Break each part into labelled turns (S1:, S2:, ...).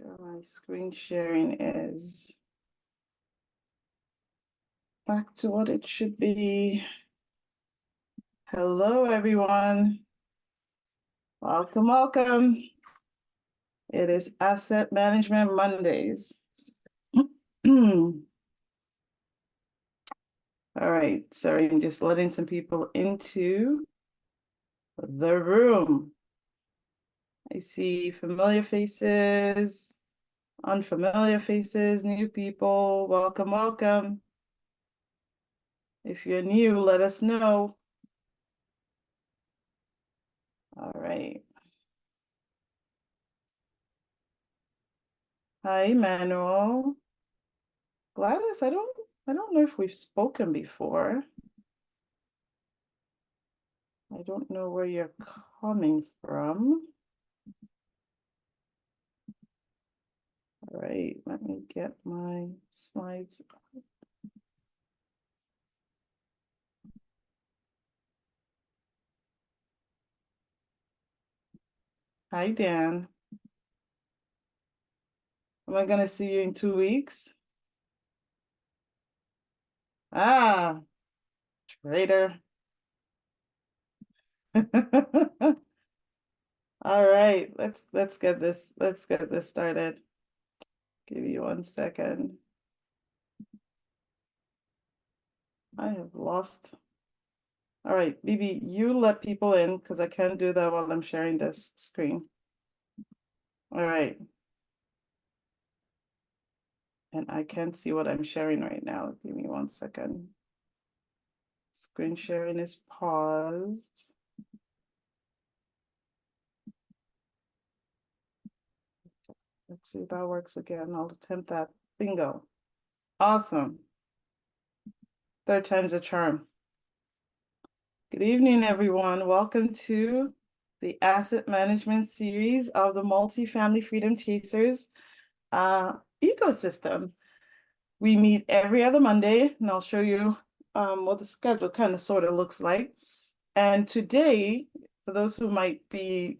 S1: Sure, my screen sharing is back to what it should be. Hello, everyone. Welcome, welcome. It is Asset Management Mondays. All right, sorry, I'm just letting some people into the room. I see familiar faces, unfamiliar faces, new people. Welcome, welcome. If you're new, let us know. All right. Hi, Manuel. Gladys, I don't know if we've spoken before. I don't know where you're coming from. All right, let me get my slides. Hi, Dan. Am I gonna see you in 2 weeks? Ah, traitor. All right, let's get this started. Give me 1 second. I have lost. All right, Bibi, you let people in because I can't do that while I'm sharing this screen. All right. And I can't see what I'm sharing right now. Give me 1 second. Screen sharing is paused. Let's see if that works again. I'll attempt that. Bingo. Awesome. Third time's a charm. Good evening, everyone. Welcome to the asset management series of the Multifamily Freedom Chasers ecosystem. We meet every other Monday, and I'll show you what the schedule kind of sort of looks like. And today, for those who might be,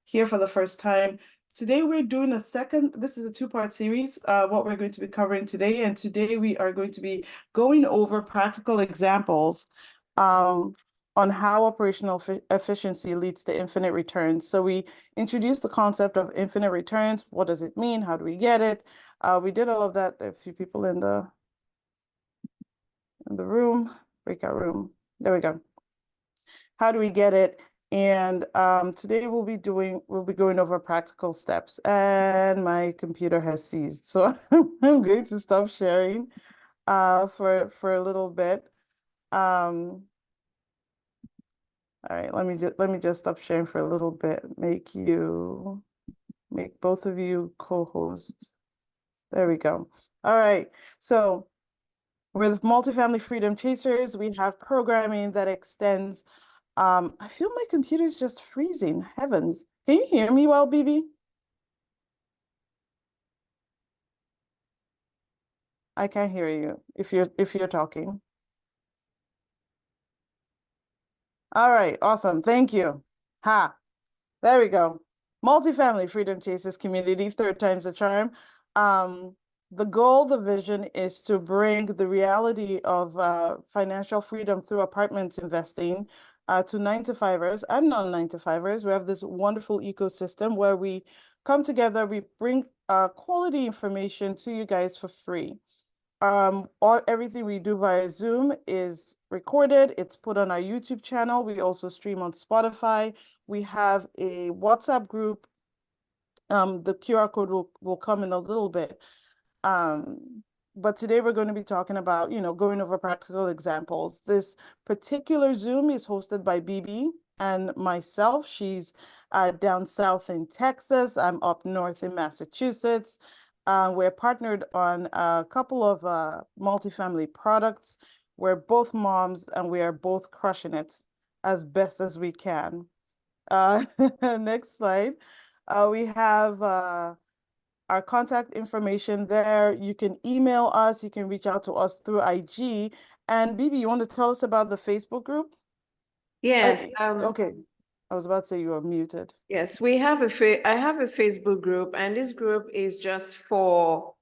S1: here for the first time, today we're doing this is a 2-part series, what we're going to be covering today. And today we are going to be going over practical examples on how operational efficiency leads to infinite returns. So we introduced the concept of infinite returns. What does it mean? How do we get it? We did all of that. There are a few people in the room, breakout room. There we go. How do we get it? And today we'll be going over practical steps. And my computer has seized, so I'm going to stop sharing for a little bit. All right, let me just stop sharing for a little bit. Make both of you co-hosts. There we go. All right, so with Multifamily Freedom Chasers, we have programming that extends. I feel my computer's just freezing. Heavens. Can you hear me well, Bibi? I can't hear you if you're talking. All right, awesome. Thank you. Ha. There we go. Multifamily Freedom Chasers community, third time's a charm. The goal, the vision is to bring the reality of financial freedom through apartment investing to 9-to-5ers and non-9-to-5ers. We have this wonderful ecosystem where we come together, we bring quality information to you guys for free. Everything we do via Zoom is recorded. It's put on our YouTube channel. We also stream on Spotify. We have a WhatsApp group. The QR code will come in a little bit. But today we're going to be talking about, going over practical examples. This particular Zoom is hosted by Bibi and myself. She's down south in Texas. I'm up north in Massachusetts. We're partnered on a couple of multifamily products. We're both moms and we are both crushing it as best as we can. Next slide. We have our contact information there. You can email us. You can reach out to us through IG. And Bibi, you want to tell us about the Facebook group?
S2: Yes.
S1: Okay. I was about to say you were muted.
S2: Yes, we have I have a Facebook group, and this group is just for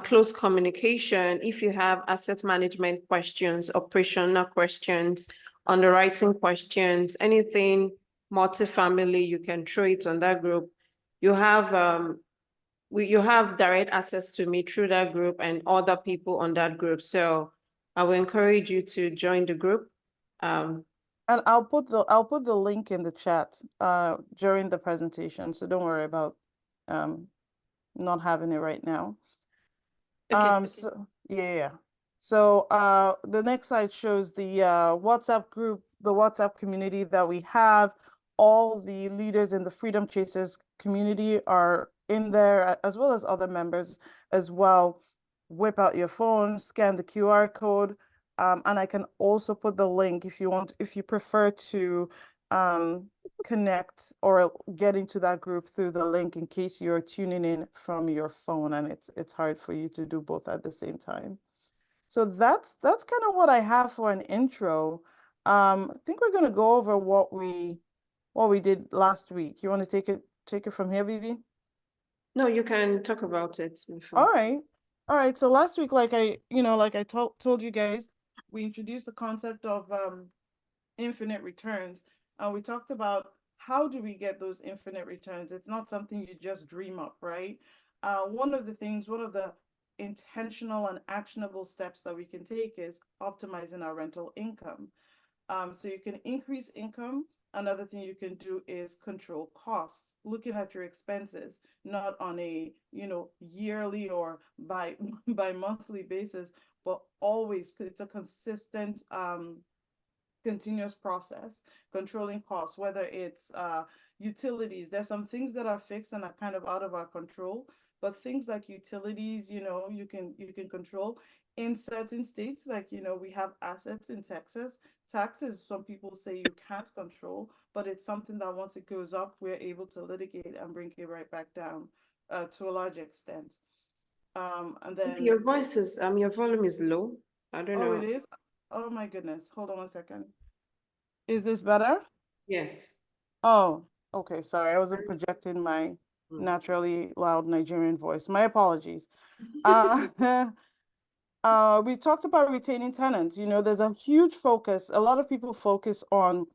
S2: close communication. If you have asset management questions, operational questions, underwriting questions, anything multifamily, you can throw it on that group. You have you have direct access to me through that group and other people on that group. So I will encourage you to join the group.
S1: And I'll put the link in the chat during the presentation, so don't worry about um not having it right now.
S2: Okay.
S1: So yeah. So the next slide shows the WhatsApp group, the WhatsApp community that we have. All the leaders in the Freedom Chasers community are in there, as well as other members as well. Whip out your phone, scan the QR code, and I can also put the link if you want, if you prefer to connect or get into that group through the link in case you're tuning in from your phone and it's hard for you to do both at the same time. So that's kind of what I have for an intro. I think we're gonna go over what we did last week. You want to take it from here, Bibi?
S2: No, you can talk about it before.
S1: All right. All right. So last week, like I told you guys, we introduced the concept of infinite returns. And we talked about how do we get those infinite returns? It's not something you just dream up, right? One of the intentional and actionable steps that we can take is optimizing our rental income. So you can increase income. Another thing you can do is control costs, looking at your expenses, not on a, yearly or by by monthly basis, but always it's a consistent continuous process, controlling costs, whether it's utilities. There's some things that are fixed and are kind of out of our control, but things like utilities, you can control in certain states. Like, we have assets in Texas. Taxes, some people say you can't control, but it's something that once it goes up, we're able to litigate and bring it right back down to a large extent. And
S2: If
S1: then,
S2: your voice is your volume is low, I don't
S1: oh, it
S2: know.
S1: is. Oh my goodness. Hold on 1 second. Is this better?
S2: Yes.
S1: Oh, okay. Sorry, I wasn't projecting my naturally loud Nigerian voice. My apologies. Uh, we talked about retaining tenants. There's a huge focus. A lot of people focus on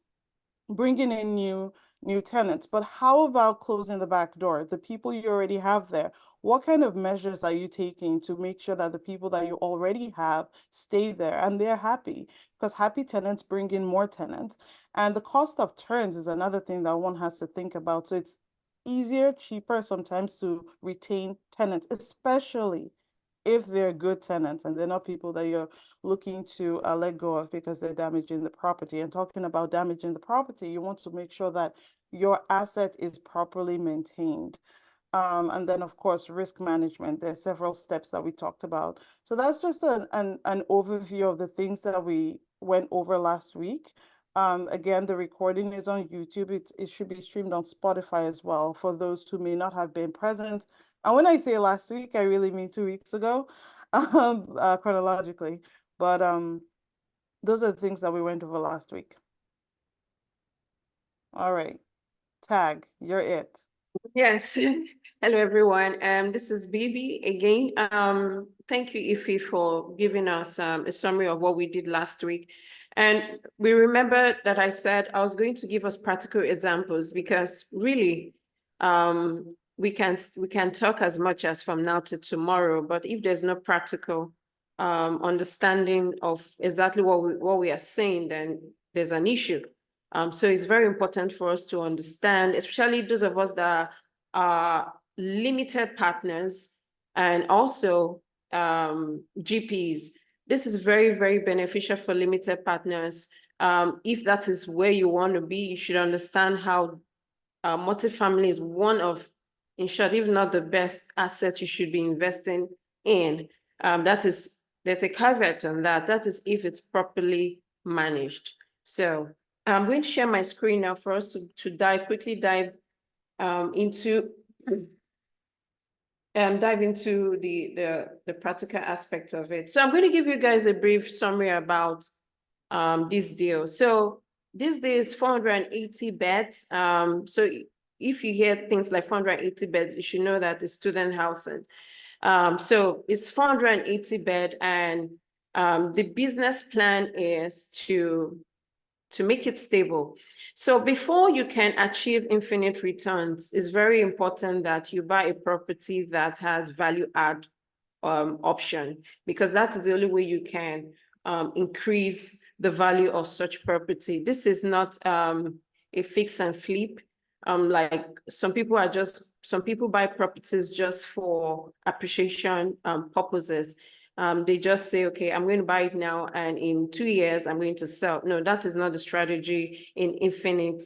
S1: bringing in new tenants, but how about closing the back door? The people you already have there, what kind of measures are you taking to make sure that the people that you already have stay there and they're happy? Because happy tenants bring in more tenants. And the cost of turns is another thing that one has to think about. So it's easier, cheaper sometimes to retain tenants, especially if they're good tenants and they're not people that you're looking to let go of because they're damaging the property. And talking about damaging the property, you want to make sure that your asset is properly maintained. And then, of course, risk management. There's several steps that we talked about. So that's just an overview of the things that we went over last week. Again, the recording is on YouTube. It should be streamed on Spotify as well for those who may not have been present. And when I say last week, I really mean 2 weeks ago, chronologically. But those are the things that we went over last week. All right. Tag, you're it.
S2: Yes. Hello, everyone. This is Bibi again. Thank you, Ify, for giving us a summary of what we did last week. And we remember that I said I was going to give us practical examples because really, we can talk as much as from now to tomorrow, but if there's no practical understanding of exactly what we are saying, then there's an issue. So it's very important for us to understand, especially those of us that are limited partners and also GPs. This is very, very beneficial for limited partners. If that is where you want to be, you should understand how multifamily is one of, in short, if not the best asset you should be investing in. There's a caveat on that. That is if it's properly managed. So I'm going to share my screen now for us to quickly dive into the practical aspect of it. So I'm going to give you guys a brief summary about this deal. So these days 480 beds. So if you hear things like 480 beds, you should know that it's student housing. So it's 480 bed, and the business plan is to make it stable. So before you can achieve infinite returns, it's very important that you buy a property that has value add option, because that is the only way you can increase the value of such property. This is not a fix and flip. Like some people buy properties just for appreciation purposes. They just say, okay, I'm going to buy it now, and in 2 years, I'm going to sell. No, that is not the strategy in infinite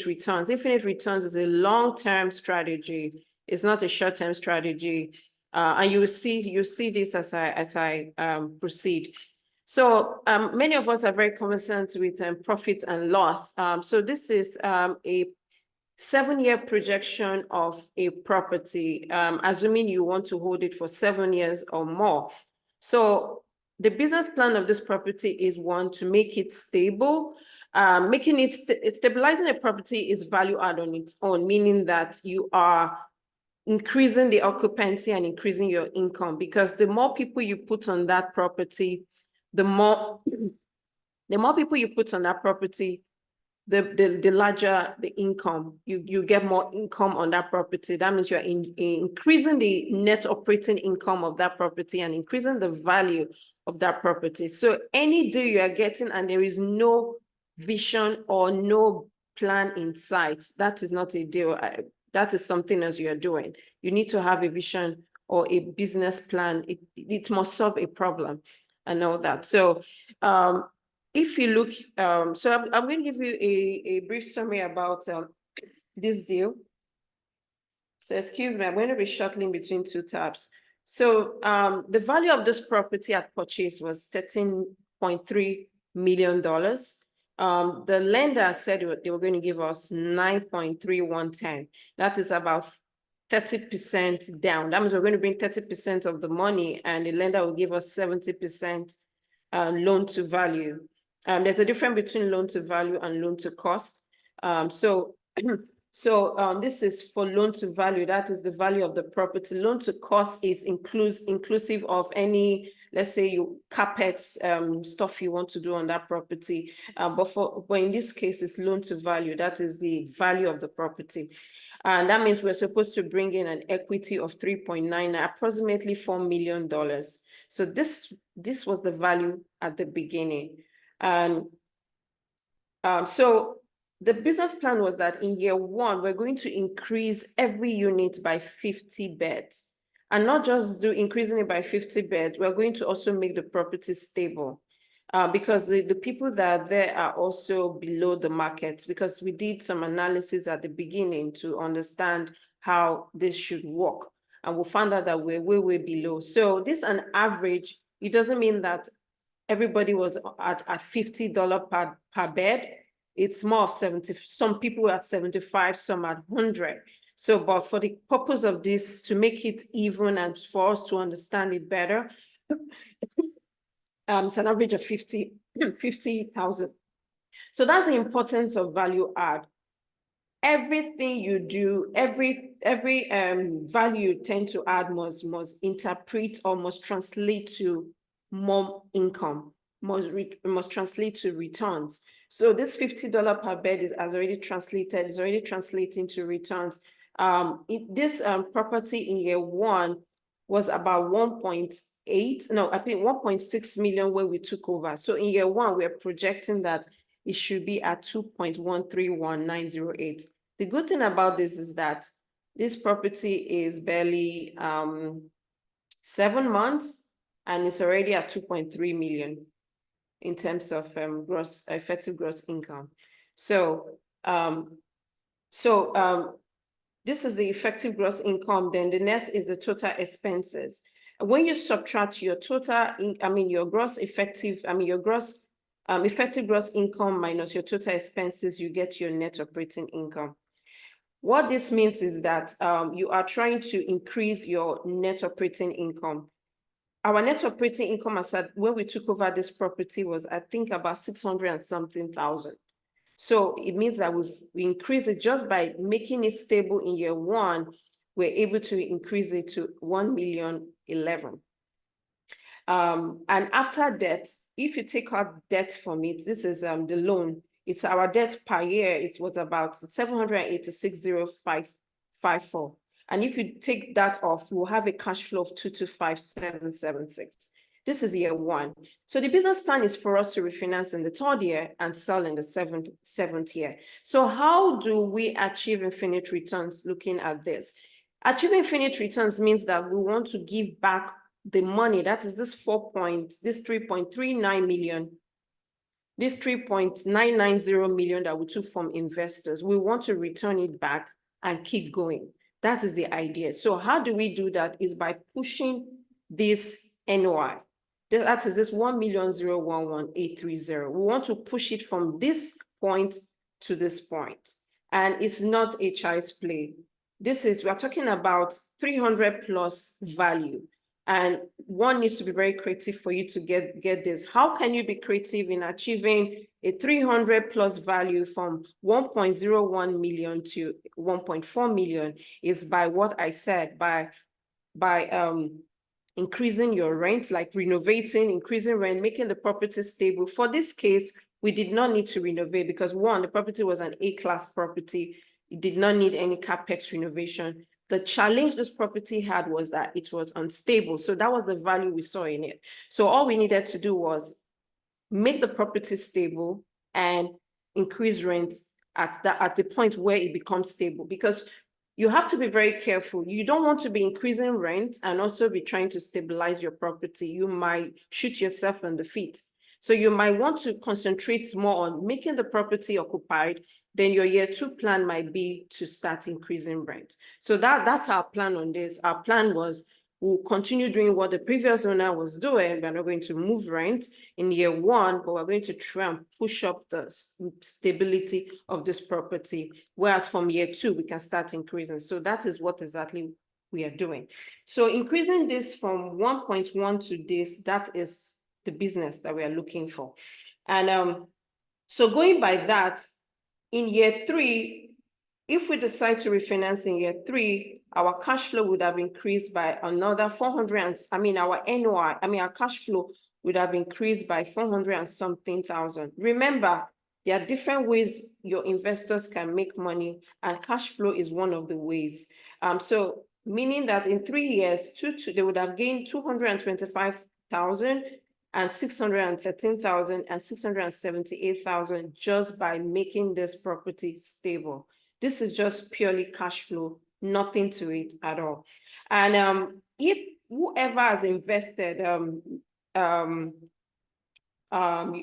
S2: returns. Infinite returns is a long-term strategy. It's not a short-term strategy. And you see this as I proceed. So many of us are very conversant with profit and loss. So this is a 7-year projection of a property, assuming you want to hold it for 7 years or more. So the business plan of this property is one, to make it stable. Making it stabilizing a property is value add on its own, meaning that you are increasing the occupancy and increasing your income, because the more people you put on that property, the more people you put on that property, the larger the income. You get more income on that property. That means you're increasing the net operating income of that property and increasing the value of that property. So any deal you are getting and there is no vision or no plan in sight, that is not a deal. That is something else you are doing. You need to have a vision or a business plan. It must solve a problem and all that. So if you look, so I'm going to give you a brief summary about this deal. So excuse me, I'm going to be shuttling between 2 tabs. So the value of this property at purchase was $13.3 million. The lender said they were going to give us 9.3110. That is about 30% down. That means we're going to bring 30% of the money, and the lender will give us 70% loan to value. There's a difference between loan to value and loan to cost. So this is for loan to value. That is the value of the property. Loan to cost is inclusive of any, let's say, CapEx stuff you want to do on that property. But in this case, it's loan to value. That is the value of the property. And that means we're supposed to bring in an equity of 3.9, approximately $4 million. So this was the value at the beginning. And so the business plan was that in year 1, we're going to increase every unit by 50 beds. And not just increasing it by 50 beds, we're going to also make the property stable. Because the people that are there are also below the market, because we did some analysis at the beginning to understand how this should work. And we found out that we're way below. So this an average. It doesn't mean that everybody was at $50 per bed. It's more of 70. Some people were at 75, some at 100. So, but for the purpose of this, to make it even and for us to understand it better, it's an average of 50,000. So that's the importance of value add. Everything you do, every value you tend to add must interpret or must translate to more income, must translate to returns. So this $50 per bed is already translating to returns. This property in year 1 was about 1.8, no, I think 1.6 million when we took over. So in year 1, we're projecting that it should be at 2.131908. The good thing about this is that this property is barely 7 months, and it's already at 2.3 million in terms of effective gross income. So this is the effective gross income. Then the next is the total expenses. When you subtract your total, your gross effective gross income minus your total expenses, you get your net operating income. What this means is that you are trying to increase your net operating income. our net operating income as at when we took over this property was, I think, about 600 and something thousand. So it means that we increase it just by making it stable in year one. We're able to increase it to 1,011,000. And after debt, if you take out debt from it, this is the loan. It's our debt per year. It was about 786,0554. And if you take that off, we'll have a cash flow of 225,776. This is year one. So the business plan is for us to refinance in the third year and sell in the seventh year. So how do we achieve infinite returns looking at this? Achieving infinite returns means that we want to give back the money, that is this 3.39 million, this 3.990 million that we took from investors. We want to return it back and keep going. That is the idea. So how do we do that? Is by pushing this NOI. That is this 1,011,830. We want to push it from this point to this point. And it's not a child's play. We're talking about 300 plus value. And one needs to be very creative for you to get this. How can you be creative in achieving a 300 plus value from 1.01 million to 1.4 million? Is by what I said, by increasing your rent, like renovating, increasing rent, making the property stable. For this case, we did not need to renovate because one, the property was an A-class property. It did not need any capex renovation. The challenge this property had was that it was unstable. So that was the value we saw in it. So all we needed to do was make the property stable and increase rent at the point where it becomes stable, because you have to be very careful. You don't want to be increasing rent and also be trying to stabilize your property. You might shoot yourself in the feet. So you might want to concentrate more on making the property occupied. Then your year two plan might be to start increasing rent. So that's our plan on this. Our plan was we'll continue doing what the previous owner was doing. We're not going to move rent in year one, but we're going to try and push up the stability of this property. Whereas from year two, we can start increasing. So that is what exactly we are doing. So increasing this from 1.1 to this, that is the business that we are looking for. And so going by that, in year three, if we decide to refinance in year three, our cash flow would have increased by another 400, our NOI, our cash flow would have increased by 400 and something thousand. Remember, there are different ways your investors can make money, and cash flow is one of the ways. So meaning that in 3 years, they would have gained 225,000 and 613,000 and 678,000 just by making this property stable. This is just purely cash flow, nothing to it at all. And if whoever has invested,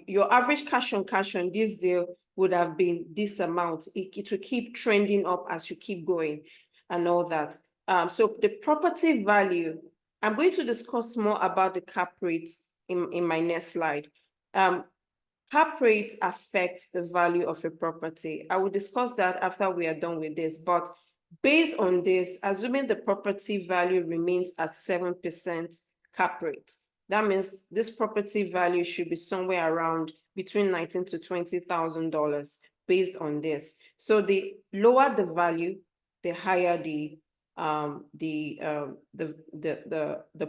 S2: your average cash on this deal would have been this amount. It will keep trending up as you keep going and all that. So the property value, I'm going to discuss more about the cap rates in my next slide. Cap rate affects the value of a property. I will discuss that after we are done with this, but based on this, assuming the property value remains at 7% cap rate, that means this property value should be somewhere around between $19,000 to $20,000 based on this. So the lower the value, the higher the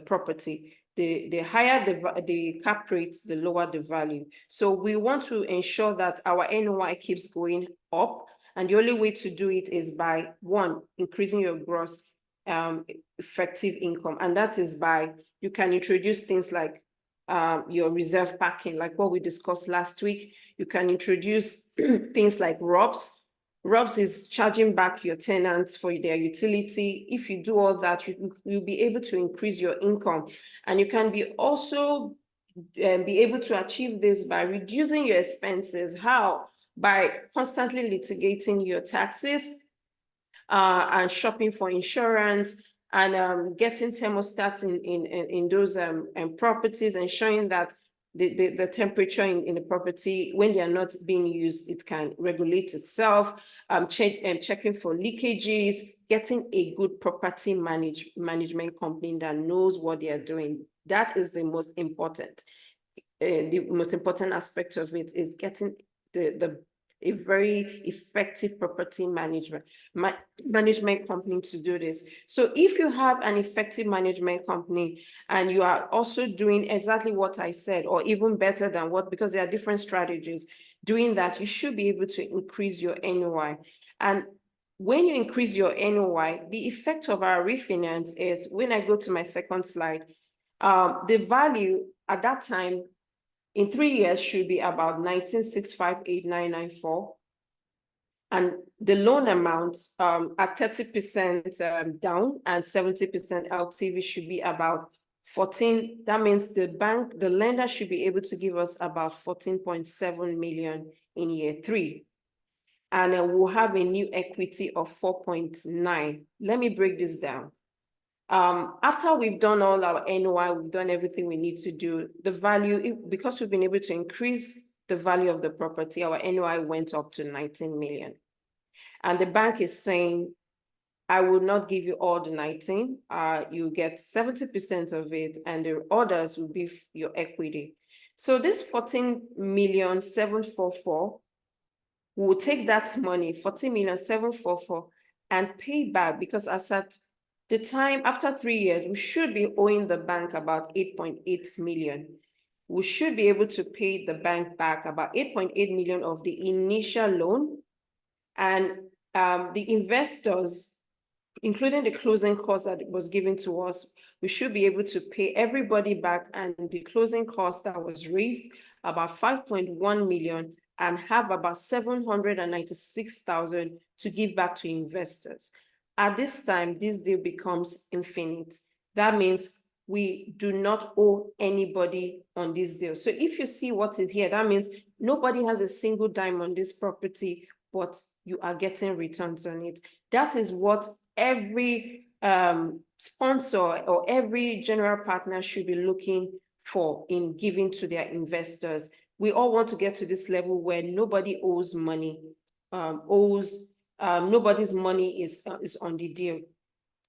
S2: property. The higher the cap rate, the lower the value. So we want to ensure that our NOI keeps going up. And the only way to do it is by, one, increasing your gross effective income. And that is by, you can introduce things like your reserve parking, like what we discussed last week. You can introduce things like ROBS. ROBS is charging back your tenants for their utility. If you do all that, you'll be able to increase your income. And you can be also be able to achieve this by reducing your expenses. How? By constantly litigating your taxes and shopping for insurance and getting thermostats in those properties, ensuring that the temperature in the property, when they are not being used, it can regulate itself, checking for leakages, getting a good property management company that knows what they are doing. That is the most important. The most important aspect of it is getting a very effective property management company to do this. So if you have an effective management company and you are also doing exactly what I said, or even better than what, because there are different strategies, doing that, you should be able to increase your NOI. And when you increase your NOI, the effect of our refinance is, when I go to my second slide, the value at that time in 3 years should be about 19,658,994. And the loan amount at 30% down and 70% LTV should be about 14. That means the lender should be able to give us about 14.7 million in year 3. And we'll have a new equity of 4.9. Let me break this down. After we've done all our NOI, we've done everything we need to do, the value, because we've been able to increase the value of the property, our NOI went up to 19 million. And the bank is saying, I will not give you all the 19, you get 70% of it, and the others will be your equity. So this 14,744,000, we'll take that money, 14,744,000, and pay back, because as at the time, after 3 years, we should be owing the bank about 8.8 million. We should be able to pay the bank back about 8.8 million of the initial loan. And the investors, including the closing cost that was given to us, we should be able to pay everybody back, and the closing cost that was raised, about 5.1 million, and have about 796,000 to give back to investors. At this time, this deal becomes infinite. That means we do not owe anybody on this deal. So if you see what is here, that means nobody has a single dime on this property, but you are getting returns on it. That is what every sponsor or every general partner should be looking for in giving to their investors. We all want to get to this level where nobody owes money, nobody's money is on the deal.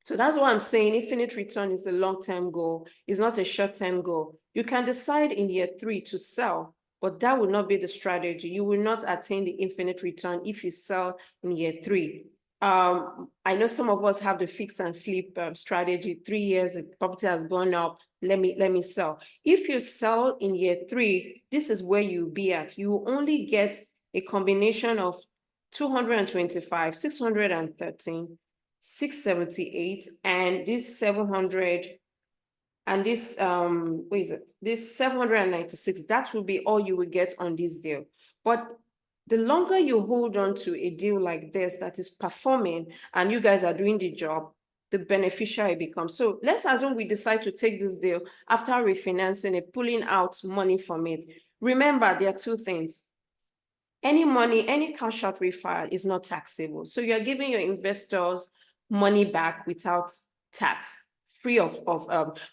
S2: So that's why I'm saying infinite return is a long-term goal. It's not a short-term goal. You can decide in year 3 to sell, but that will not be the strategy. You will not attain the infinite return if you sell in year 3. I know some of us have the fix and flip strategy. 3 years, the property has gone up. Let me sell. If you sell in year 3, this is where you'll be at. You will only get a combination of 225, 613, 678, and this 700, and this this 796. That will be all you will get on this deal. But the longer you hold on to a deal like this that is performing and you guys are doing the job, the beneficial it becomes. So let's assume we decide to take this deal after refinancing it, pulling out money from it. Remember, there are 2 things. Any money, any cash out refi is not taxable. So you're giving your investors money back without tax, free of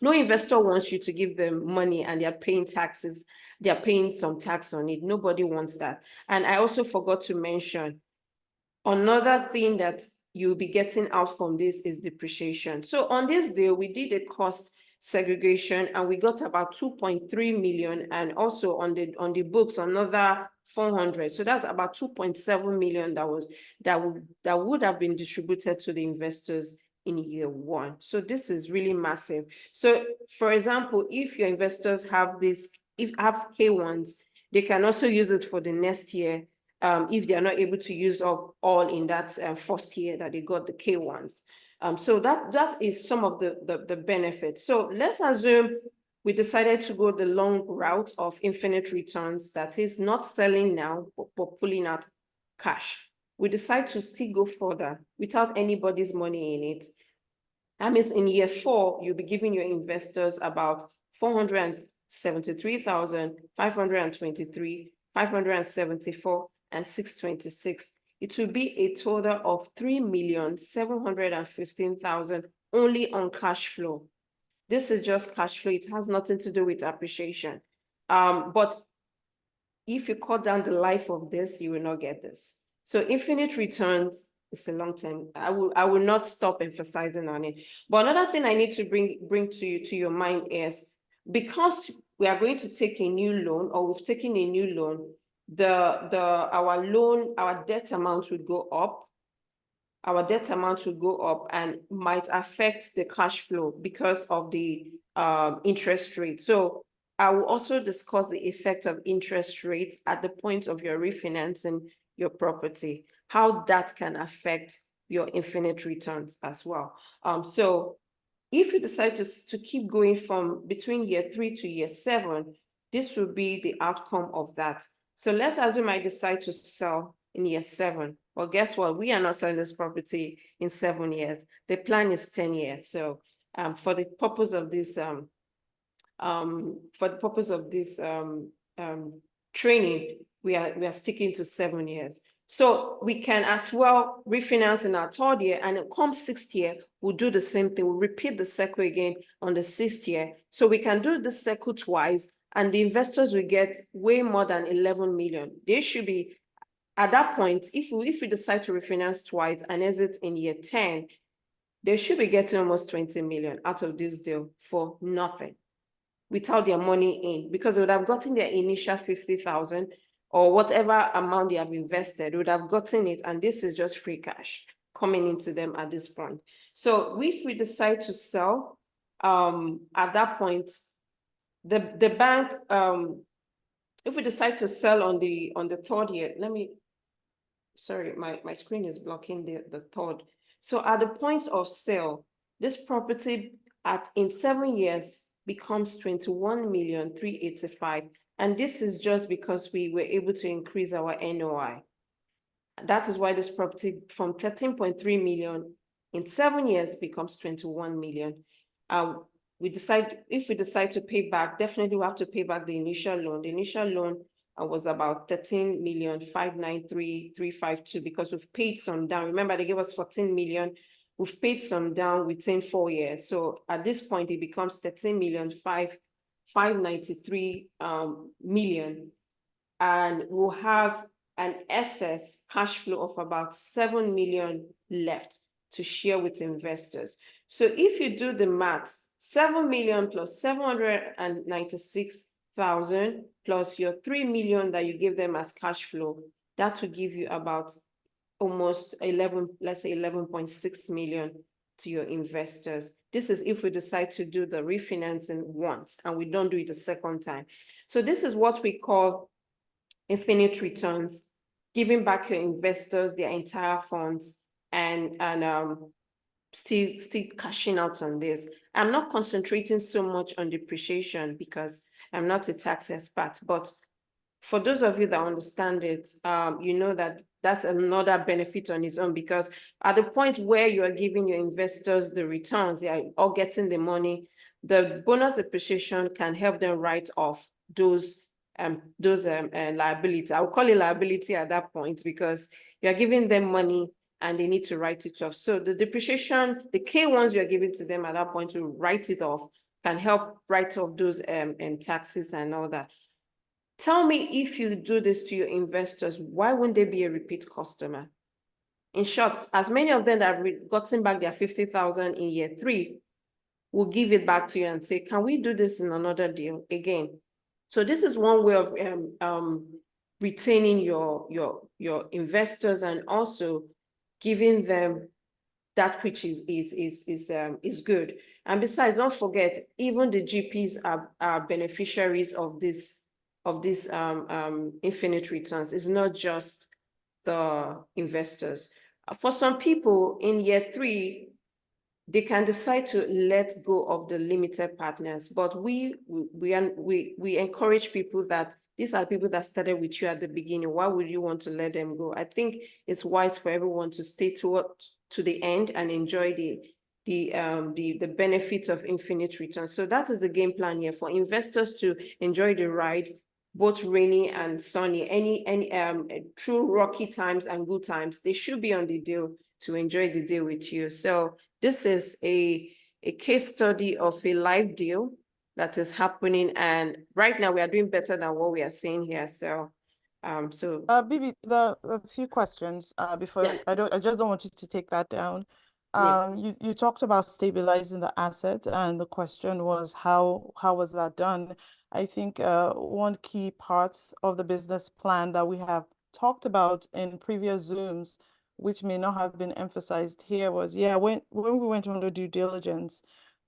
S2: no investor wants you to give them money and they're paying taxes. They're paying some tax on it. Nobody wants that. And I also forgot to mention, another thing that you'll be getting out from this is depreciation. So on this deal, we did a cost segregation and we got about 2.3 million, and also on the books another 400. So that's about 2.7 million that would have been distributed to the investors in year 1. So this is really massive. So for example, if your investors have K1s, they can also use it for the next year. If they are not able to use up all in that first year that they got the K1s. So that is some of the benefits. So let's assume we decided to go the long route of infinite returns, that is not selling now, but pulling out cash. We decide to still go further without anybody's money in it. That means in year 4, you'll be giving your investors about 473,523, 574, and 626. It will be a total of 3,715,000 only on cash flow. This is just cash flow. It has nothing to do with appreciation. But if you cut down the life of this, you will not get this. So infinite returns is a long term. I will not stop emphasizing on it. But another thing I need to bring to your mind is, because we are going to take a new loan, or we've taken a new loan, our debt amount would go up. Our debt amount will go up and might affect the cash flow because of the interest rate. So I will also discuss the effect of interest rates at the point of your refinancing your property, how that can affect your infinite returns as well. So if you decide to keep going from between year 3 to year 7, this will be the outcome of that. So let's assume I decide to sell in year 7. Well, guess what? We are not selling this property in 7 years. The plan is 10 years. So for the purpose of this training, we are sticking to 7 years. So we can as well refinance in our 3rd year, and it comes 6th year, we'll do the same thing. We'll repeat the cycle again on the 6th year. So we can do this cycle twice, and the investors will get way more than 11 million. They should be, at that point, if we decide to refinance twice and exit in year 10, they should be getting almost 20 million out of this deal for nothing, without their money in, because they would have gotten their initial 50,000 or whatever amount they have invested, would have gotten it, and this is just free cash coming into them at this point. So if we decide to sell, at that point, the bank, if we decide to sell on the 3rd year, sorry, my screen is blocking the 3rd. So at the point of sale, this property in 7 years becomes 21,385,000. And this is just because we were able to increase our NOI. That is why this property from 13.3 million in 7 years becomes 21 million. If we decide to pay back, definitely we have to pay back the initial loan. The initial loan was about 13,593,352 because we've paid some down. Remember, they gave us 14 million. We've paid some down within 4 years. So at this point, it becomes 13,593 million. And we'll have an excess cash flow of about 7 million left to share with investors. So if you do the math, 7 million plus 796,000 plus your 3 million that you give them as cash flow, that will give you about almost 11.6 million to your investors. This is if we decide to do the refinancing once and we don't do it a second time. So this is what we call infinite returns, giving back your investors their entire funds and still cashing out on this. I'm not concentrating so much on depreciation because I'm not a tax expert, but for those of you that understand it, you know that that's another benefit on its own, because at the point where you are giving your investors the returns, they are all getting the money, the bonus depreciation can help them write off those liability. I will call it liability at that point because you are giving them money and they need to write it off. So the depreciation, the K1s you are giving to them at that point to write it off can help write off those taxes and all that. Tell me, if you do this to your investors, why wouldn't they be a repeat customer? In short, as many of them that have gotten back their 50,000 in year 3 will give it back to you and say, can we do this in another deal again? So this is one way of retaining your investors and also giving them that which is good. And besides, don't forget, even the GPs are beneficiaries of this infinite returns. It's not just the investors. For some people in year 3, they can decide to let go of the limited partners, but we encourage people that these are people that started with you at the beginning. Why would you want to let them go? I think it's wise for everyone to stay to the end and enjoy the benefits of infinite return. So that is the game plan here, for investors to enjoy the ride, both rainy and sunny, any true rocky times and good times. They should be on the deal to enjoy the deal with you. So this is a case study of a live deal that is happening, and right now we are doing better than what we are seeing here. So
S1: Bibi, a few questions before.
S2: yeah.
S1: I just don't want you to take that down.
S2: Yes.
S1: You talked about stabilizing the asset, and the question was how was that done? I think one key part of the business plan that we have talked about in previous Zooms, which may not have been emphasized here, was yeah, when we went under due diligence,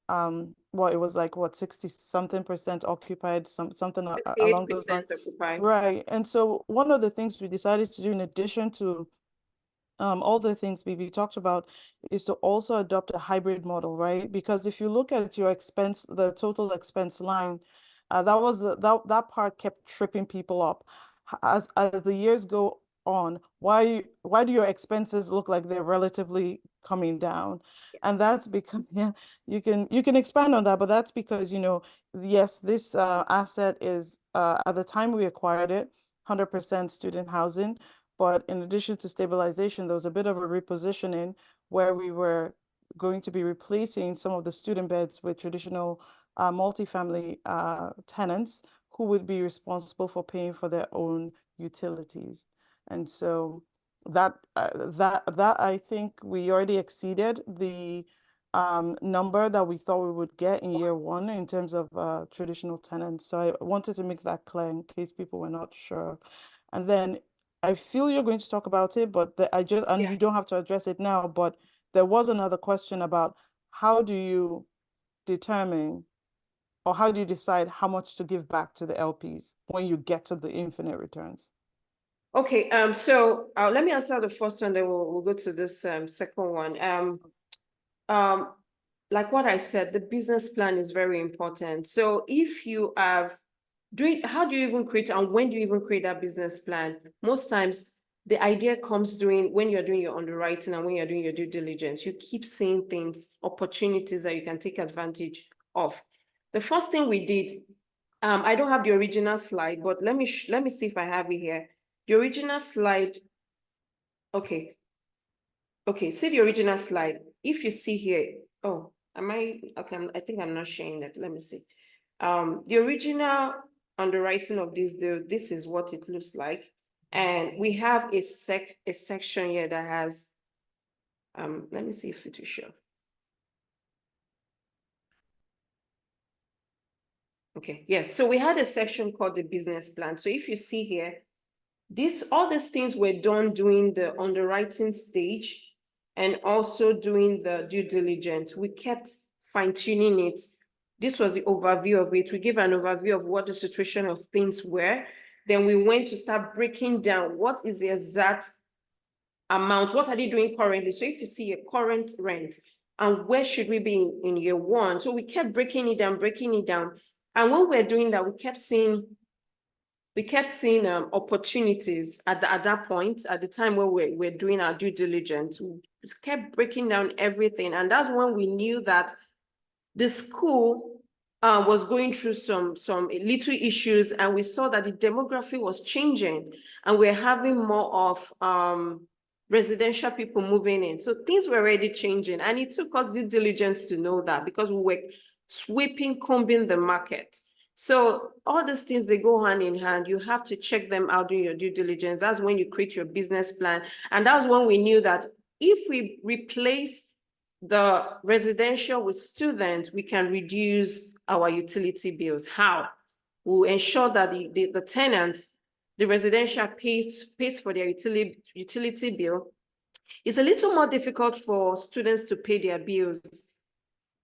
S1: well, it was like what 60 something percent occupied, something along those lines.
S2: 68% occupied.
S1: Right. And so one of the things we decided to do in addition to all the things we talked about is to also adopt a hybrid model, right? Because if you look at your expense, the total expense line, that part kept tripping people up. As the years go on, why do your expenses look like they're relatively coming down? And
S2: Yes.
S1: that's because yeah, you can expand on that, but that's because, yes, this asset is at the time we acquired it, 100% student housing. But in addition to stabilization, there was a bit of a repositioning where we were going to be replacing some of the student beds with traditional multifamily tenants who would be responsible for paying for their own utilities. And so that I think we already exceeded the number that we thought we would get in year one in terms of traditional tenants. So I wanted to make that clear in case people were not sure. And then I feel you're going to talk about it, but and
S2: Yeah.
S1: you don't have to address it now, but there was another question about how do you determine or how do you decide how much to give back to the LPs when you get to the infinite returns?
S2: Okay, so let me answer the first one, then we'll go to this second one. Um, like what I said, the business plan is very important. So if you have how do you even create and when do you even create that business plan? Most times the idea comes during when you're doing your underwriting and when you're doing your due diligence. You keep seeing things, opportunities that you can take advantage of. The first thing we did, I don't have the original slide, but let me see if I have it here. The original slide, okay. Okay, see the original slide. If you see here, oh, okay, I think I'm not showing that. Let me see. The original underwriting of this deal, this is what it looks like. And we have a section here that has, let me see if it will show. Okay, yes, so we had a section called the business plan. So if you see here, all these things were done during the underwriting stage and also doing the due diligence. We kept fine-tuning it. This was the overview of it. We gave an overview of what the situation of things were. Then we went to start breaking down what is the exact amount, what are they doing currently? So if you see a current rent and where should we be in year one? So we kept breaking it down. And when we're doing that, we kept seeing opportunities at that point, at the time where we're doing our due diligence. We kept breaking down everything. And that's when we knew that the school was going through some little issues, and we saw that the demography was changing and we're having more of residential people moving in. So things were already changing, and it took us due diligence to know that because we were combing the market. So all these things, they go hand in hand. You have to check them out during your due diligence. That's when you create your business plan. And that's when we knew that if we replace the residential with students, we can reduce our utility bills. How? We'll ensure that the tenants, the residential pays for their utility bill. It's a little more difficult for students to pay their bills.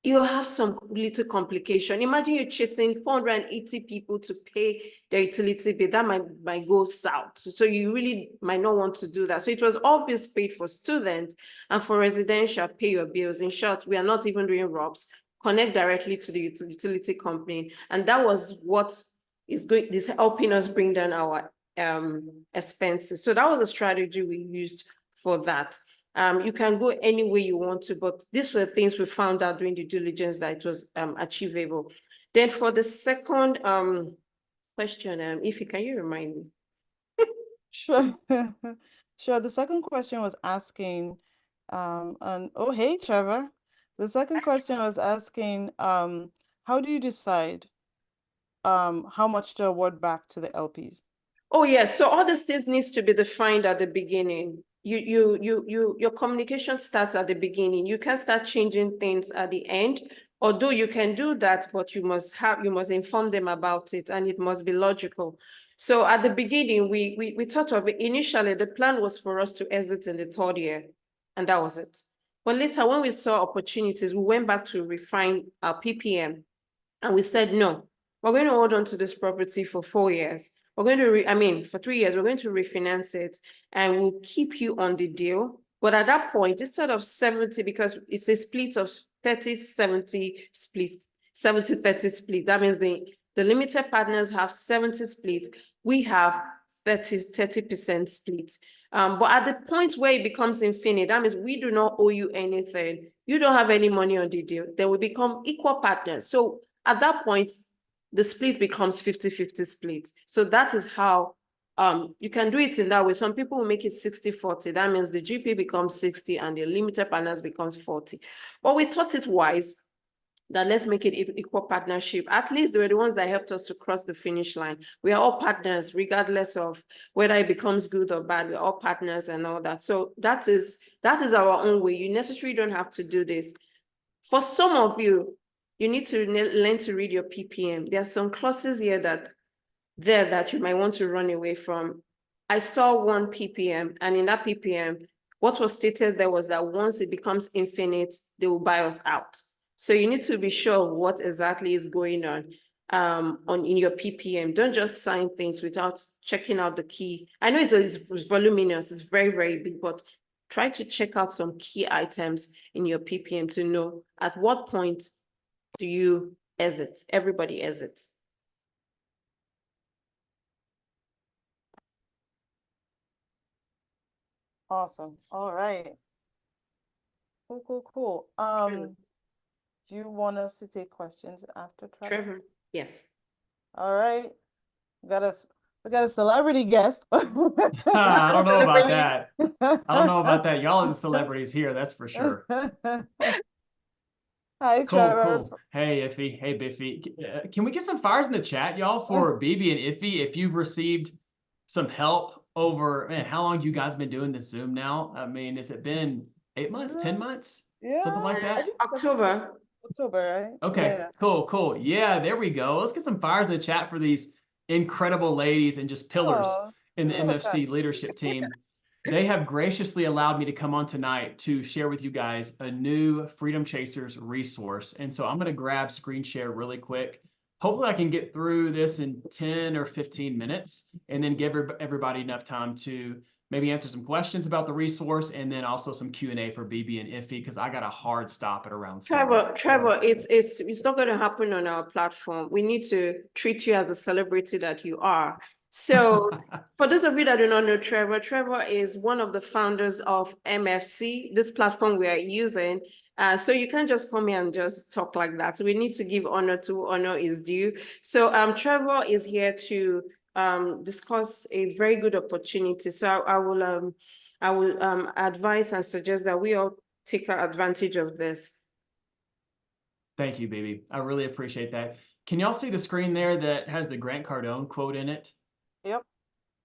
S2: You have some little complication. Imagine you're chasing 480 people to pay their utility bill. That might go south. So you really might not want to do that. So it was always paid for students, and for residential, pay your bills. In short, we are not even doing ROBs. Connect directly to the utility company. And that was what is helping us bring down our expenses. So that was a strategy we used for that. You can go any way you want to, but these were things we found out during the diligence that it was achievable. Then for the second question, Ify, can you remind me?
S1: Sure. Sure. The second question was asking, and oh, hey, Trevor. The second question was asking, how do you decide how much to award back to the LPs?
S2: Oh, yes. So all these things needs to be defined at the beginning. your communication starts at the beginning. You can start changing things at the end. Although you can do that, but you must inform them about it, and it must be logical. So at the beginning, we thought of it. Initially, the plan was for us to exit in the third year, and that was it. But later, when we saw opportunities, we went back to refine our PPM, and we said, no, we're going to hold on to this property for 4 years. We're going to, for 3 years, we're going to refinance it, and we'll keep you on the deal. But at that point, instead of 70, because it's a split of 30-70 split, 70-30 split. That means the limited partners have 70 split. We have 30% split. But at the point where it becomes infinite, that means we do not owe you anything. You don't have any money on the deal. Then we become equal partners. So at that point, the split becomes 50-50 split. So that is how you can do it in that way. Some people will make it 60-40. That means the GP becomes 60 and the limited partners becomes 40. But we thought it wise that let's make it equal partnership. At least they were the ones that helped us to cross the finish line. We are all partners, regardless of whether it becomes good or bad. We're all partners and all that. So that is our own way. You necessarily don't have to do this. For some of you, you need to learn to read your PPM. There are some clauses here that you might want to run away from. I saw one PPM, and in that PPM, what was stated there was that once it becomes infinite, they will buy us out. So you need to be sure what exactly is going on in your PPM. Don't just sign things without checking out the key. I know it's voluminous, it's very, very big, but try to check out some key items in your PPM to know at what point do you exit. Everybody exits.
S1: Awesome. All right. Cool. Do you want us to take questions after Trevor?
S2: Yes.
S1: All right. We got a celebrity guest.
S3: I don't know about that. I don't know about that. Y'all are the celebrities here, that's for sure.
S1: Hi, Trevor.
S3: Cool. Hey, Iffy. Hey, Biffy. Can we get some fires in the chat, y'all, for Bibi and Iffy? If you've received some help over, man, how long you guys been doing this Zoom now? I mean, has it been 8 months, 10 months?
S1: Yeah.
S3: Something like that?
S2: October,
S1: right?
S3: Okay,
S1: Yeah.
S3: cool. Yeah, there we go. Let's get some fires in the chat for these incredible ladies and just pillars in the MFC leadership team. They have graciously allowed me to come on tonight to share with you guys a new Freedom Chasers resource. And so I'm going to grab screen share really quick. Hopefully I can get through this in 10 or 15 minutes and then give everybody enough time to maybe answer some questions about the resource and then also some Q&A for Bibi and Iffy because I got a hard stop at around 7.
S2: Trevor, it's not going to happen on our platform. We need to treat you as a celebrity that you are. So for those of you that do not know Trevor is one of the founders of MFC, this platform we are using. So you can't just come here and just talk like that. So we need to give honor to honor is due. So Trevor is here to discuss a very good opportunity. So I will advise and suggest that we all take advantage of this.
S3: Thank you, Bibi. I really appreciate that. Can y'all see the screen there that has the Grant Cardone quote in it?
S1: Yep.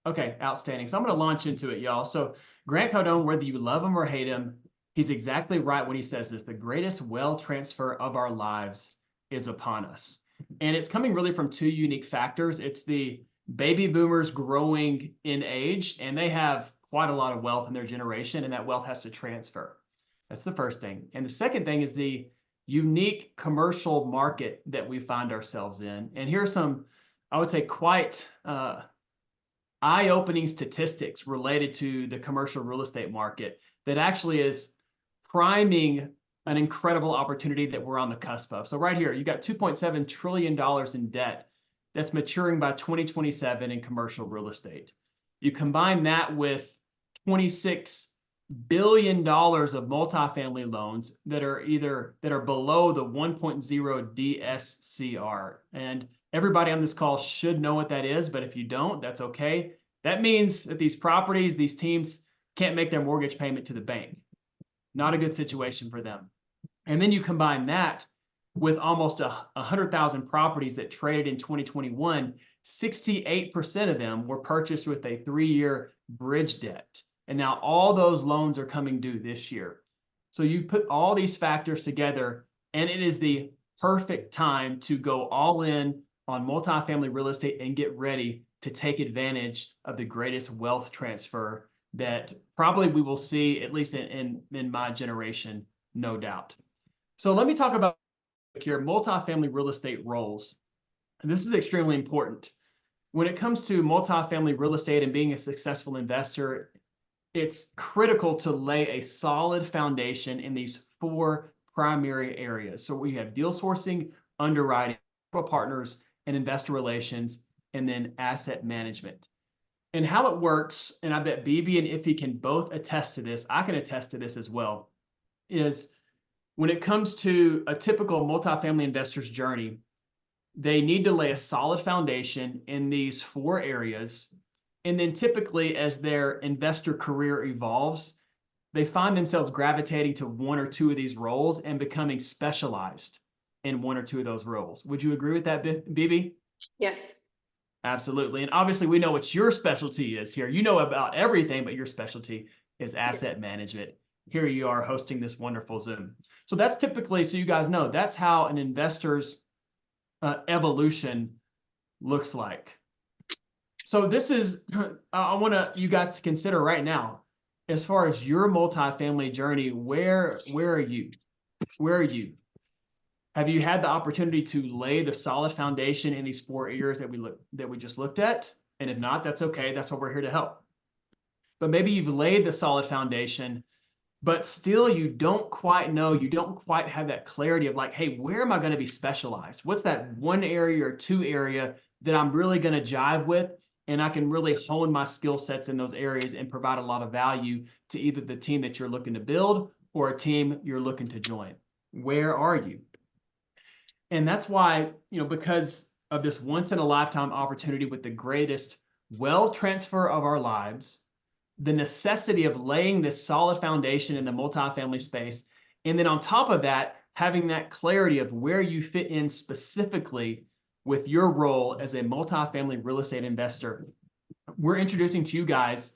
S3: Okay, outstanding. So I'm going to launch into it, y'all. So Grant Cardone, whether you love him or hate him, he's exactly right when he says this. The greatest wealth transfer of our lives is upon us. And it's coming really from 2 unique factors. It's the baby boomers growing in age, and they have quite a lot of wealth in their generation, and that wealth has to transfer. That's the first thing. And the second thing is the unique commercial market that we find ourselves in. And here are some, I would say, quite eye-opening statistics related to the commercial real estate market that actually is priming an incredible opportunity that we're on the cusp of. So right here, you got $2.7 trillion in debt that's maturing by 2027 in commercial real estate. You combine that with $26 billion of multifamily loans that are below the 1.0 DSCR. And everybody on this call should know what that is, but if you don't, that's okay. That means that these properties, these teams can't make their mortgage payment to the bank. Not a good situation for them. And then you combine that with almost 100,000 properties that traded in 2021, 68% of them were purchased with a 3-year bridge debt. And now all those loans are coming due this year. So you put all these factors together, and it is the perfect time to go all in on multifamily real estate and get ready to take advantage of the greatest wealth transfer that probably we will see, at least in my generation, no doubt. So let me talk about here multifamily real estate roles. And this is extremely important. When it comes to multifamily real estate and being a successful investor, it's critical to lay a solid foundation in these 4 primary areas. So we have deal sourcing, underwriting, partners, and investor relations, and then asset management. And how it works, and I bet Bibi and Iffy can both attest to this, I can attest to this as well, is when it comes to a typical multifamily investor's journey, they need to lay a solid foundation in these 4 areas. And then typically as their investor career evolves, they find themselves gravitating to 1 or 2 of these roles and becoming specialized in 1 or 2 of those roles. Would you agree with that, Bibi?
S2: Yes.
S3: Absolutely. And obviously we know what your specialty is here. You know about everything, but your specialty is asset management. Here you are hosting this wonderful Zoom. So that's typically, so you guys know, that's how an investor's evolution looks like. So this is, I want you guys to consider right now, as far as your multifamily journey, where are you? Where are you? Have you had the opportunity to lay the solid foundation in these 4 areas that we just looked at? And if not, that's okay. That's what we're here to help. But maybe you've laid the solid foundation, but still you don't quite know, you don't quite have that clarity of like, hey, where am I going to be specialized? What's that 1 area or 2 area that I'm really going to jive with? And I can really hone my skill sets in those areas and provide a lot of value to either the team that you're looking to build or a team you're looking to join. Where are you? And that's why, because of this once in a lifetime opportunity with the greatest wealth transfer of our lives, the necessity of laying this solid foundation in the multifamily space, and then on top of that, having that clarity of where you fit in specifically with your role as a multifamily real estate investor, we're introducing to you guys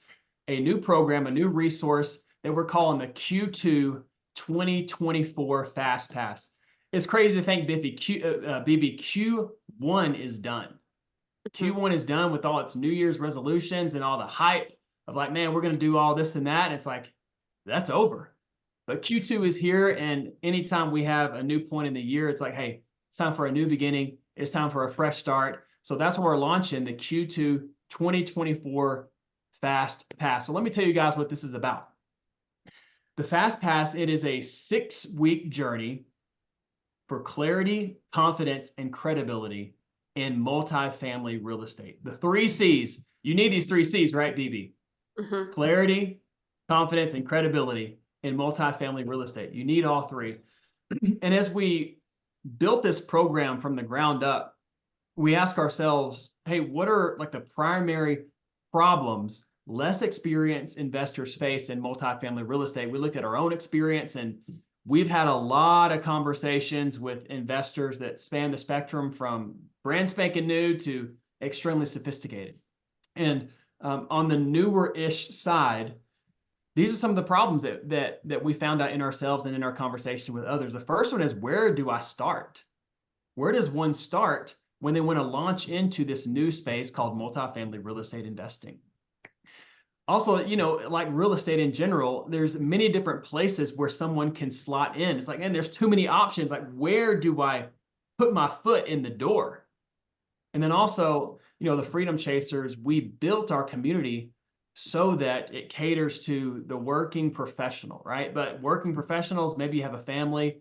S3: a new program, a new resource that we're calling the Q2 2024 Fast Pass. It's crazy to think, Bibi, Q1 is done. Q1 is done with all its New Year's resolutions and all the hype of like, man, we're going to do all this and that. And it's like, that's over. But Q2 is here. And anytime we have a new point in the year, it's like, hey, it's time for a new beginning. It's time for a fresh start. So that's why we're launching the Q2 2024 Fast Pass. So let me tell you guys what this is about. The Fast Pass, it is a 6-week journey for clarity, confidence, and credibility in multifamily real estate. The 3 C's. You need these 3 C's, right, Bibi?
S2: Mm-hmm.
S3: Clarity, confidence, and credibility in multifamily real estate. You need all 3. And as we built this program from the ground up, we ask ourselves, hey, what are like the primary problems less experienced investors face in multifamily real estate? We looked at our own experience, and we've had a lot of conversations with investors that span the spectrum from brand spanking new to extremely sophisticated. And on the newer-ish side, these are some of the problems that we found out in ourselves and in our conversation with others. The first one is, where do I start? Where does one start when they want to launch into this new space called multifamily real estate investing? Also, like real estate in general, there's many different places where someone can slot in. It's like, man, there's too many options. Like, where do I put my foot in the door? And then also, the Freedom Chasers, we built our community so that it caters to the working professional, right? But working professionals, maybe you have a family,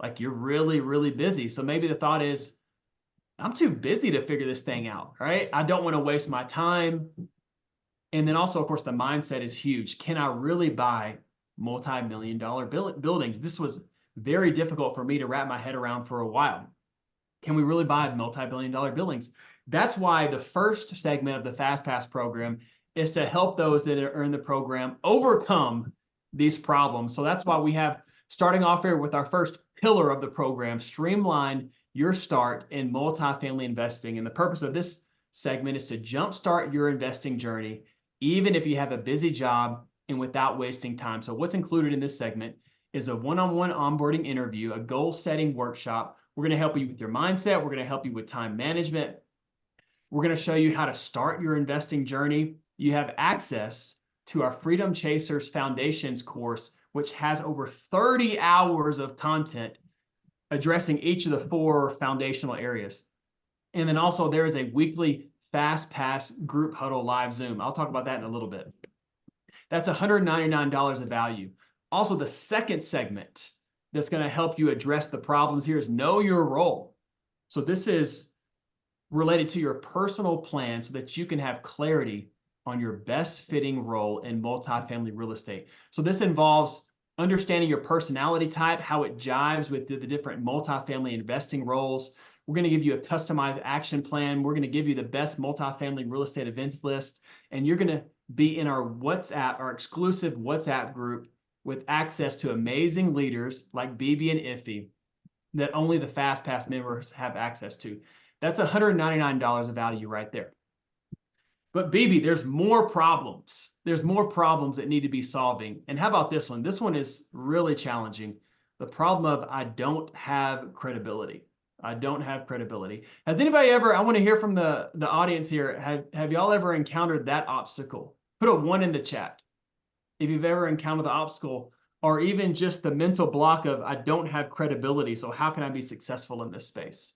S3: like you're really, really busy. So maybe the thought is, I'm too busy to figure this thing out, right? I don't want to waste my time. And then also, of course, the mindset is huge. Can I really buy multi-million-dollar buildings? This was very difficult for me to wrap my head around for a while. Can we really buy multi-billion-dollar buildings? That's why the first segment of the Fast Pass program is to help those that are in the program overcome these problems. So that's why we have, starting off here with our first pillar of the program, streamline your start in multifamily investing. And the purpose of this segment is to jumpstart your investing journey, even if you have a busy job and without wasting time. So what's included in this segment is a one-on-one onboarding interview, a goal-setting workshop. We're going to help you with your mindset. We're going to help you with time management. We're going to show you how to start your investing journey. You have access to our Freedom Chasers Foundations course, which has over 30 hours of content addressing each of the 4 foundational areas. And then also there is a weekly Fast Pass group huddle live Zoom. I'll talk about that in a little bit. That's $199 of value. Also, the second segment that's going to help you address the problems here is Know Your Role. So this is related to your personal plan so that you can have clarity on your best fitting role in multifamily real estate. So this involves understanding your personality type, how it jives with the different multifamily investing roles. We're going to give you a customized action plan. We're going to give you the best multifamily real estate events list, and you're going to be in our WhatsApp, our exclusive WhatsApp group with access to amazing leaders like Bibi and Iffy that only the Fast Pass members have access to. That's $199 of value right there. But Bibi, there's more problems. There's more problems that need to be solving. And how about this one? This one is really challenging. The problem of I don't have credibility. I don't have credibility. Has anybody ever, I want to hear from the audience here, have y'all ever encountered that obstacle? Put a 1 in the chat if you've ever encountered the obstacle, or even just the mental block of I don't have credibility, so how can I be successful in this space?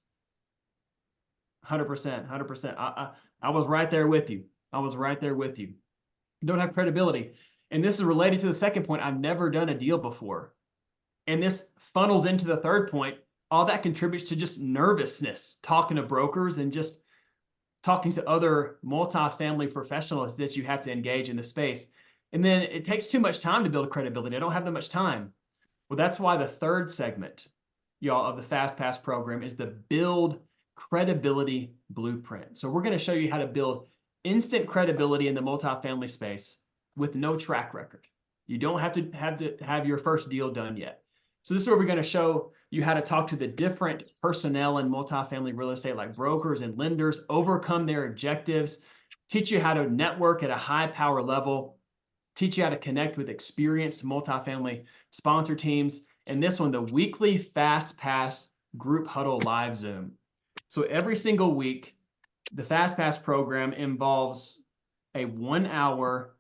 S3: 100%, 100%. I was right there with you. I was right there with you. You don't have credibility. And this is related to the second point. I've never done a deal before. And this funnels into the third point. All that contributes to just nervousness, talking to brokers and just talking to other multifamily professionals that you have to engage in the space. And then it takes too much time to build credibility. I don't have that much time. Well, that's why the third segment, y'all, of the Fast Pass program is the Build Credibility Blueprint. So we're going to show you how to build instant credibility in the multifamily space with no track record. You don't have to have your first deal done yet. So this is where we're going to show you how to talk to the different personnel in multifamily real estate, like brokers and lenders, overcome their objectives, teach you how to network at a high power level, teach you how to connect with experienced multifamily sponsor teams. And this one, the weekly Fast Pass group huddle live Zoom. So every single week, the Fast Pass program involves a 1-hour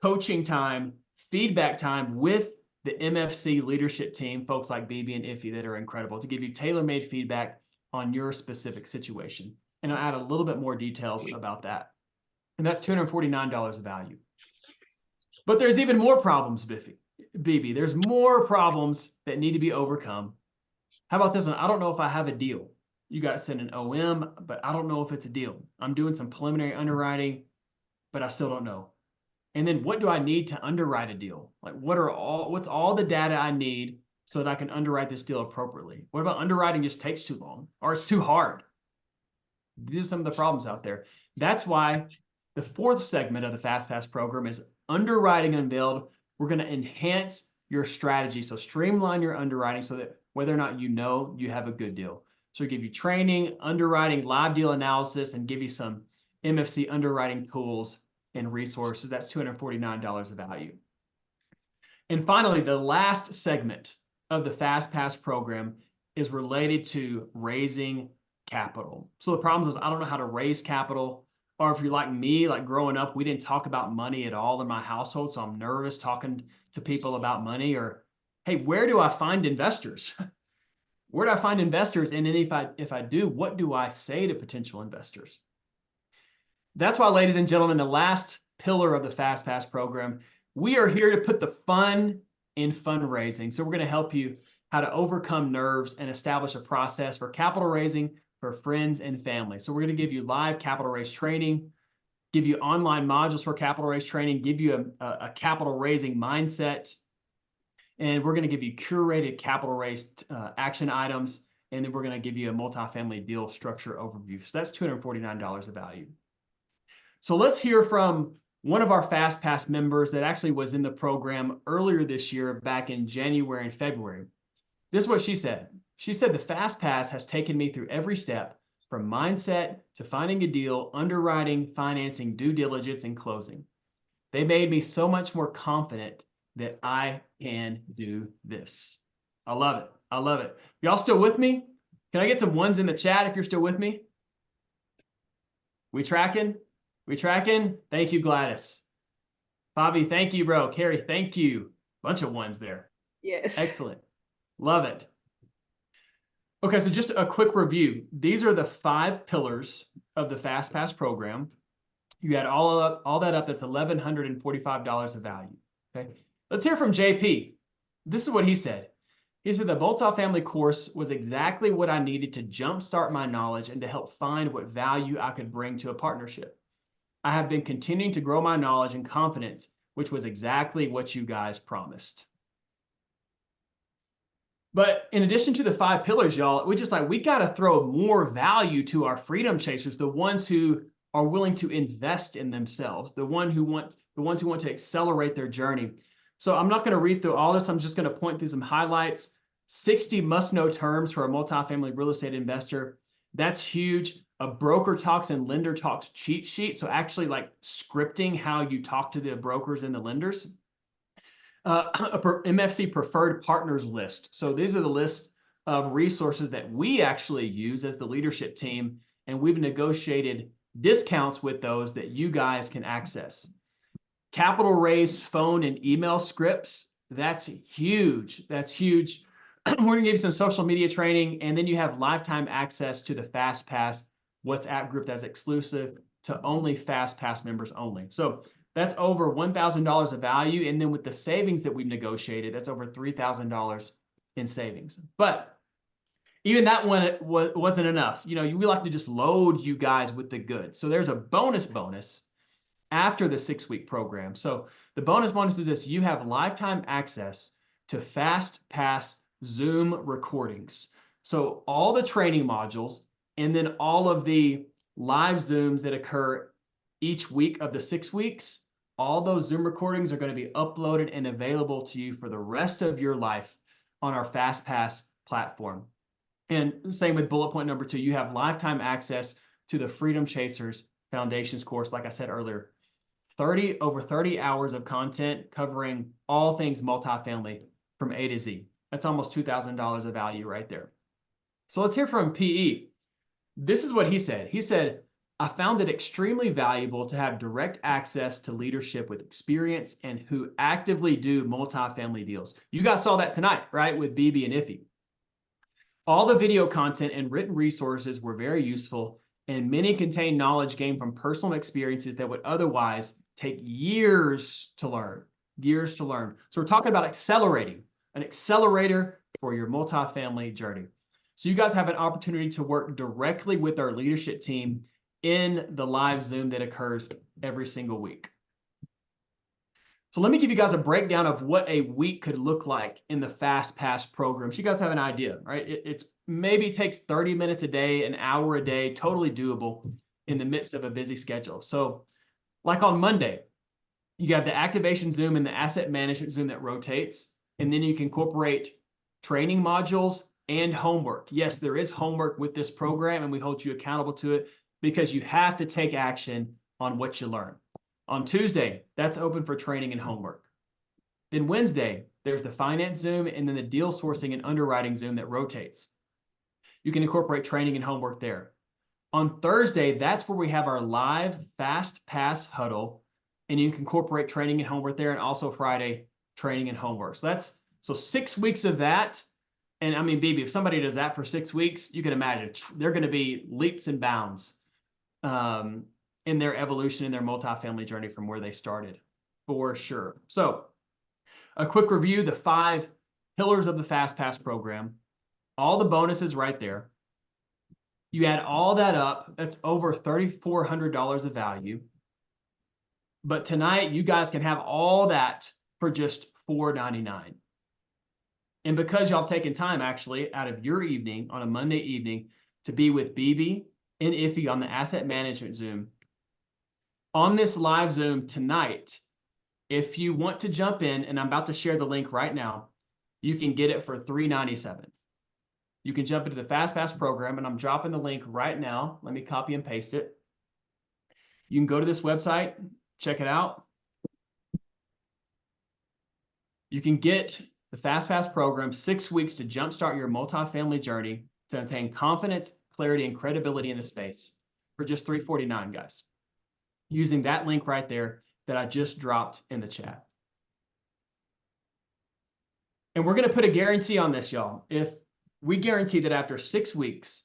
S3: coaching time, feedback time with the MFC leadership team, folks like Bibi and Iffy that are incredible, to give you tailor-made feedback on your specific situation. And I'll add a little bit more details about that. And that's $249 of value. But there's even more problems, Bibi. There's more problems that need to be overcome. How about this one? I don't know if I have a deal. You got to send an OM, but I don't know if it's a deal. I'm doing some preliminary underwriting, but I still don't know. And then what do I need to underwrite a deal? Like what's all the data I need so that I can underwrite this deal appropriately? What about underwriting just takes too long or it's too hard? These are some of the problems out there. That's why the fourth segment of the Fast Pass program is Underwriting Unveiled. We're going to enhance your strategy. So streamline your underwriting so that whether or not you know you have a good deal. So we give you training, underwriting, live deal analysis, and give you some MFC underwriting tools and resources. That's $249 of value. And finally, the last segment of the Fast Pass program is related to raising capital. So the problem is I don't know how to raise capital, or if you're like me, like growing up, we didn't talk about money at all in my household, so I'm nervous talking to people about money. Or, hey, where do I find investors? Where do I find investors? And then if I do, what do I say to potential investors? That's why, ladies and gentlemen, the last pillar of the Fast Pass program, we are here to put the fun in fundraising. So we're going to help you how to overcome nerves and establish a process for capital raising for friends and family. So we're going to give you live capital raise training, give you online modules for capital raise training, give you a capital raising mindset, and we're going to give you curated capital raise action items, and then we're going to give you a multifamily deal structure overview. So that's $249 of value. So let's hear from one of our Fast Pass members that actually was in the program earlier this year, back in January and February. This is what she said. She said, the Fast Pass has taken me through every step from mindset to finding a deal, underwriting, financing, due diligence, and closing. They made me so much more confident that I can do this. I love it. I love it. Y'all still with me? Can I get some ones in the chat if you're still with me? We tracking? We tracking? Thank you, Gladys. Bobby, thank you, bro. Carrie, thank you. Bunch of ones there.
S2: Yes.
S3: Excellent. Love it. Okay, so just a quick review. These are the 5 pillars of the FastPass program. You add all that up, that's $1,145 of value. Okay, let's hear from JP. This is what he said. He said the multifamily course was exactly what I needed to jumpstart my knowledge and to help find what value I could bring to a partnership. I have been continuing to grow my knowledge and confidence, which was exactly what you guys promised. But in addition to the 5 pillars, y'all, we got to throw more value to our freedom chasers, the ones who are willing to invest in themselves, the ones who want to accelerate their journey. So I'm not going to read through all this. I'm just going to point through some highlights. 60 must-know terms for a multifamily real estate investor. That's huge. A broker talks and lender talks cheat sheet. So actually like scripting how you talk to the brokers and the lenders. MFC preferred partners list. So these are the lists of resources that we actually use as the leadership team, and we've negotiated discounts with those that you guys can access. Capital raise phone and email scripts. That's huge. That's huge. We're going to give you some social media training, and then you have lifetime access to the FastPass WhatsApp group that's exclusive to only FastPass members only. So that's over $1,000 of value. And then with the savings that we've negotiated, that's over $3,000 in savings. But even that one wasn't enough. We like to just load you guys with the goods. So there's a bonus after the 6-week program. So the bonus is this: you have lifetime access to FastPass Zoom recordings. So all the training modules and then all of the live Zooms that occur each week of the 6 weeks, all those Zoom recordings are going to be uploaded and available to you for the rest of your life on our FastPass platform. And same with bullet point number 2, you have lifetime access to the Freedom Chasers Foundations course. Like I said earlier, over 30 hours of content covering all things multifamily from A to Z. That's almost $2,000 of value right there. So let's hear from PE. This is what he said. He said, I found it extremely valuable to have direct access to leadership with experience and who actively do multifamily deals. You guys saw that tonight, right, with Bibi and Iffy. All the video content and written resources were very useful, and many contain knowledge gained from personal experiences that would otherwise take years to learn. So we're talking about accelerating, an accelerator for your multifamily journey. So you guys have an opportunity to work directly with our leadership team in the live Zoom that occurs every single week. So let me give you guys a breakdown of what a week could look like in the FastPass program. So you guys have an idea, right? It's maybe takes 30 minutes a day, an hour a day, totally doable in the midst of a busy schedule. So like on Monday, you got the activation Zoom and the asset management Zoom that rotates, and then you can incorporate training modules and homework. Yes, there is homework with this program, and we hold you accountable to it because you have to take action on what you learn. On Tuesday, that's open for training and homework. Then Wednesday, there's the finance Zoom and then the deal sourcing and underwriting Zoom that rotates. You can incorporate training and homework there. On Thursday, that's where we have our live FastPass huddle, and you can incorporate training and homework there, and also Friday, training and homework. So 6 weeks of that. And I mean, Bibi, if somebody does that for 6 weeks, you can imagine they're going to be leaps and bounds in their evolution, in their multifamily journey from where they started, for sure. So a quick review, the 5 pillars of the FastPass program, all the bonuses right there. You add all that up, that's over $3,400 of value. But tonight, you guys can have all that for just $499. And because y'all taken time actually out of your evening on a Monday evening to be with Bibi and Iffy on the asset management Zoom, on this live Zoom tonight, if you want to jump in, and I'm about to share the link right now, you can get it for $397. You can jump into the FastPass program, and I'm dropping the link right now. Let me copy and paste it. You can go to this website, check it out. You can get the Fast Pass program, 6 weeks to jumpstart your multifamily journey to obtain confidence, clarity, and credibility in the space for just $349, guys. Using that link right there that I just dropped in the chat. And we're going to put a guarantee on this, y'all. If we guarantee that after 6 weeks,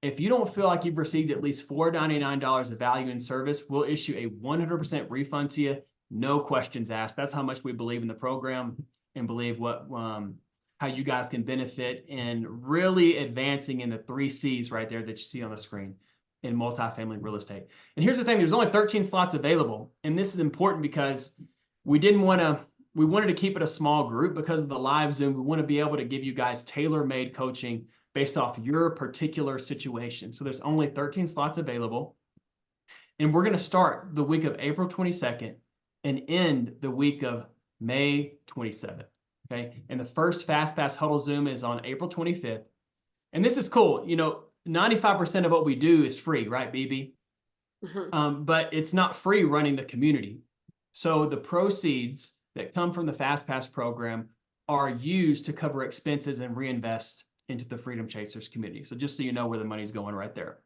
S3: if you don't feel like you've received at least $499 of value in service, we'll issue a 100% refund to you. No questions asked. That's how much we believe in the program and believe how you guys can benefit in really advancing in the 3 C's right there that you see on the screen in multifamily real estate. And here's the thing, there's only 13 slots available. And this is important because we wanted to keep it a small group because of the live Zoom. We want to be able to give you guys tailor-made coaching based off your particular situation. So there's only 13 slots available. And we're going to start the week of April 22nd and end the week of May 27th. Okay. And the first Fast Pass Huddle Zoom is on April 25th. And this is cool. 95% of what we do is free, right, Bibi?
S2: Mm-hmm.
S3: But it's not free running the community. So the proceeds that come from the Fast Pass program are used to cover expenses and reinvest into the Freedom Chasers community. So just so you know where the money's going right there.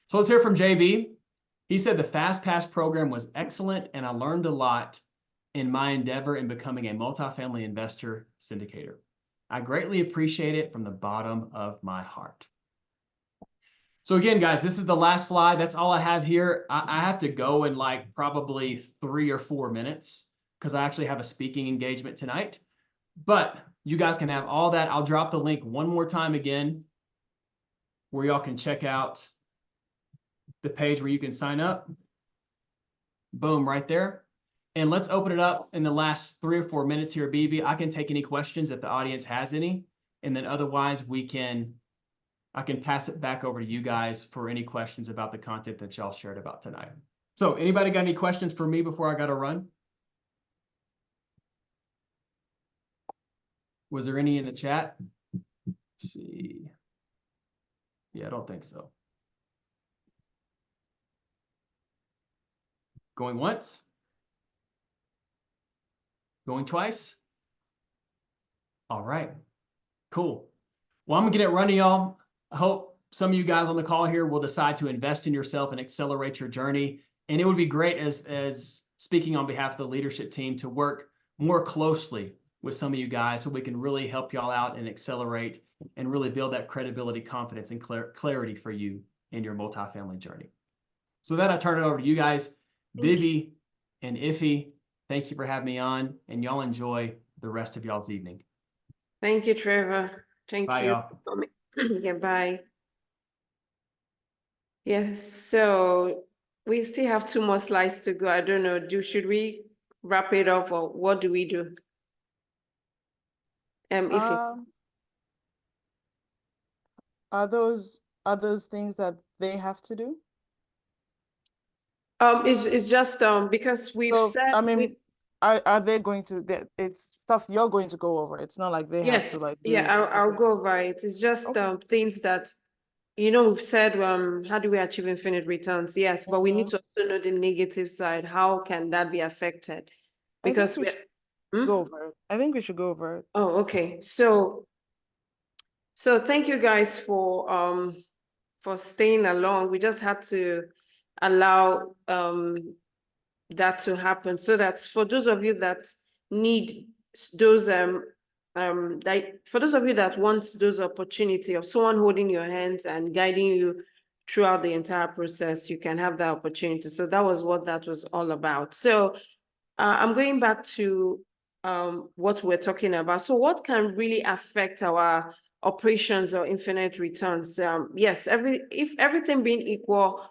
S3: So let's hear from JB. He said the Fast Pass program was excellent and I learned a lot in my endeavor in becoming a multifamily investor syndicator. I greatly appreciate it from the bottom of my heart. So again, guys, this is the last slide. That's all I have here. I have to go in like probably 3 or 4 minutes because I actually have a speaking engagement tonight. But you guys can have all that. I'll drop the link one more time again where y'all can check out the page where you can sign up. Boom, right there. And let's open it up in the last 3 or 4 minutes here, Bibi. I can take any questions if the audience has any. And then otherwise I can pass it back over to you guys for any questions about the content that y'all shared about tonight. So anybody got any questions for me before I got to run? Was there any in the chat? Let's see. Yeah, I don't think so. Going once? Going twice? All right, cool. Well, I'm gonna get it running, y'all. I hope some of you guys on the call here will decide to invest in yourself and accelerate your journey. And it would be great as speaking on behalf of the leadership team to work more closely with some of you guys so we can really help y'all out and accelerate and really build that credibility, confidence, and clarity for you in your multifamily journey. So that I turn it over to you guys. Bibi and Iffy, thank you for having me on, and y'all enjoy the rest of y'all's evening.
S2: Thank you, Trevor. Thank
S3: Bye,
S2: you.
S3: y'all.
S2: Yeah, bye. Yes, so we still have 2 more slides to go. I don't know, should we wrap it up or what do we do?
S1: Are those things that they have to do?
S2: It's just because we've said
S1: I mean, are they going to? It's stuff you're going to go over. It's not like they have to like do.
S2: Yeah, I'll go over it. It's just things that we've said, how do we achieve infinite returns? Yes, but we need to also know the negative side. How can that be affected? Because
S1: go over it. I think we should go over it.
S2: Oh, okay. So thank you guys for staying along. We just had to allow that to happen so that for those of you that need those for those of you that want those opportunity of someone holding your hands and guiding you throughout the entire process, you can have that opportunity. So that was what that was all about. So I'm going back to what we're talking about. So what can really affect our operations or infinite returns? Yes, if everything being equal,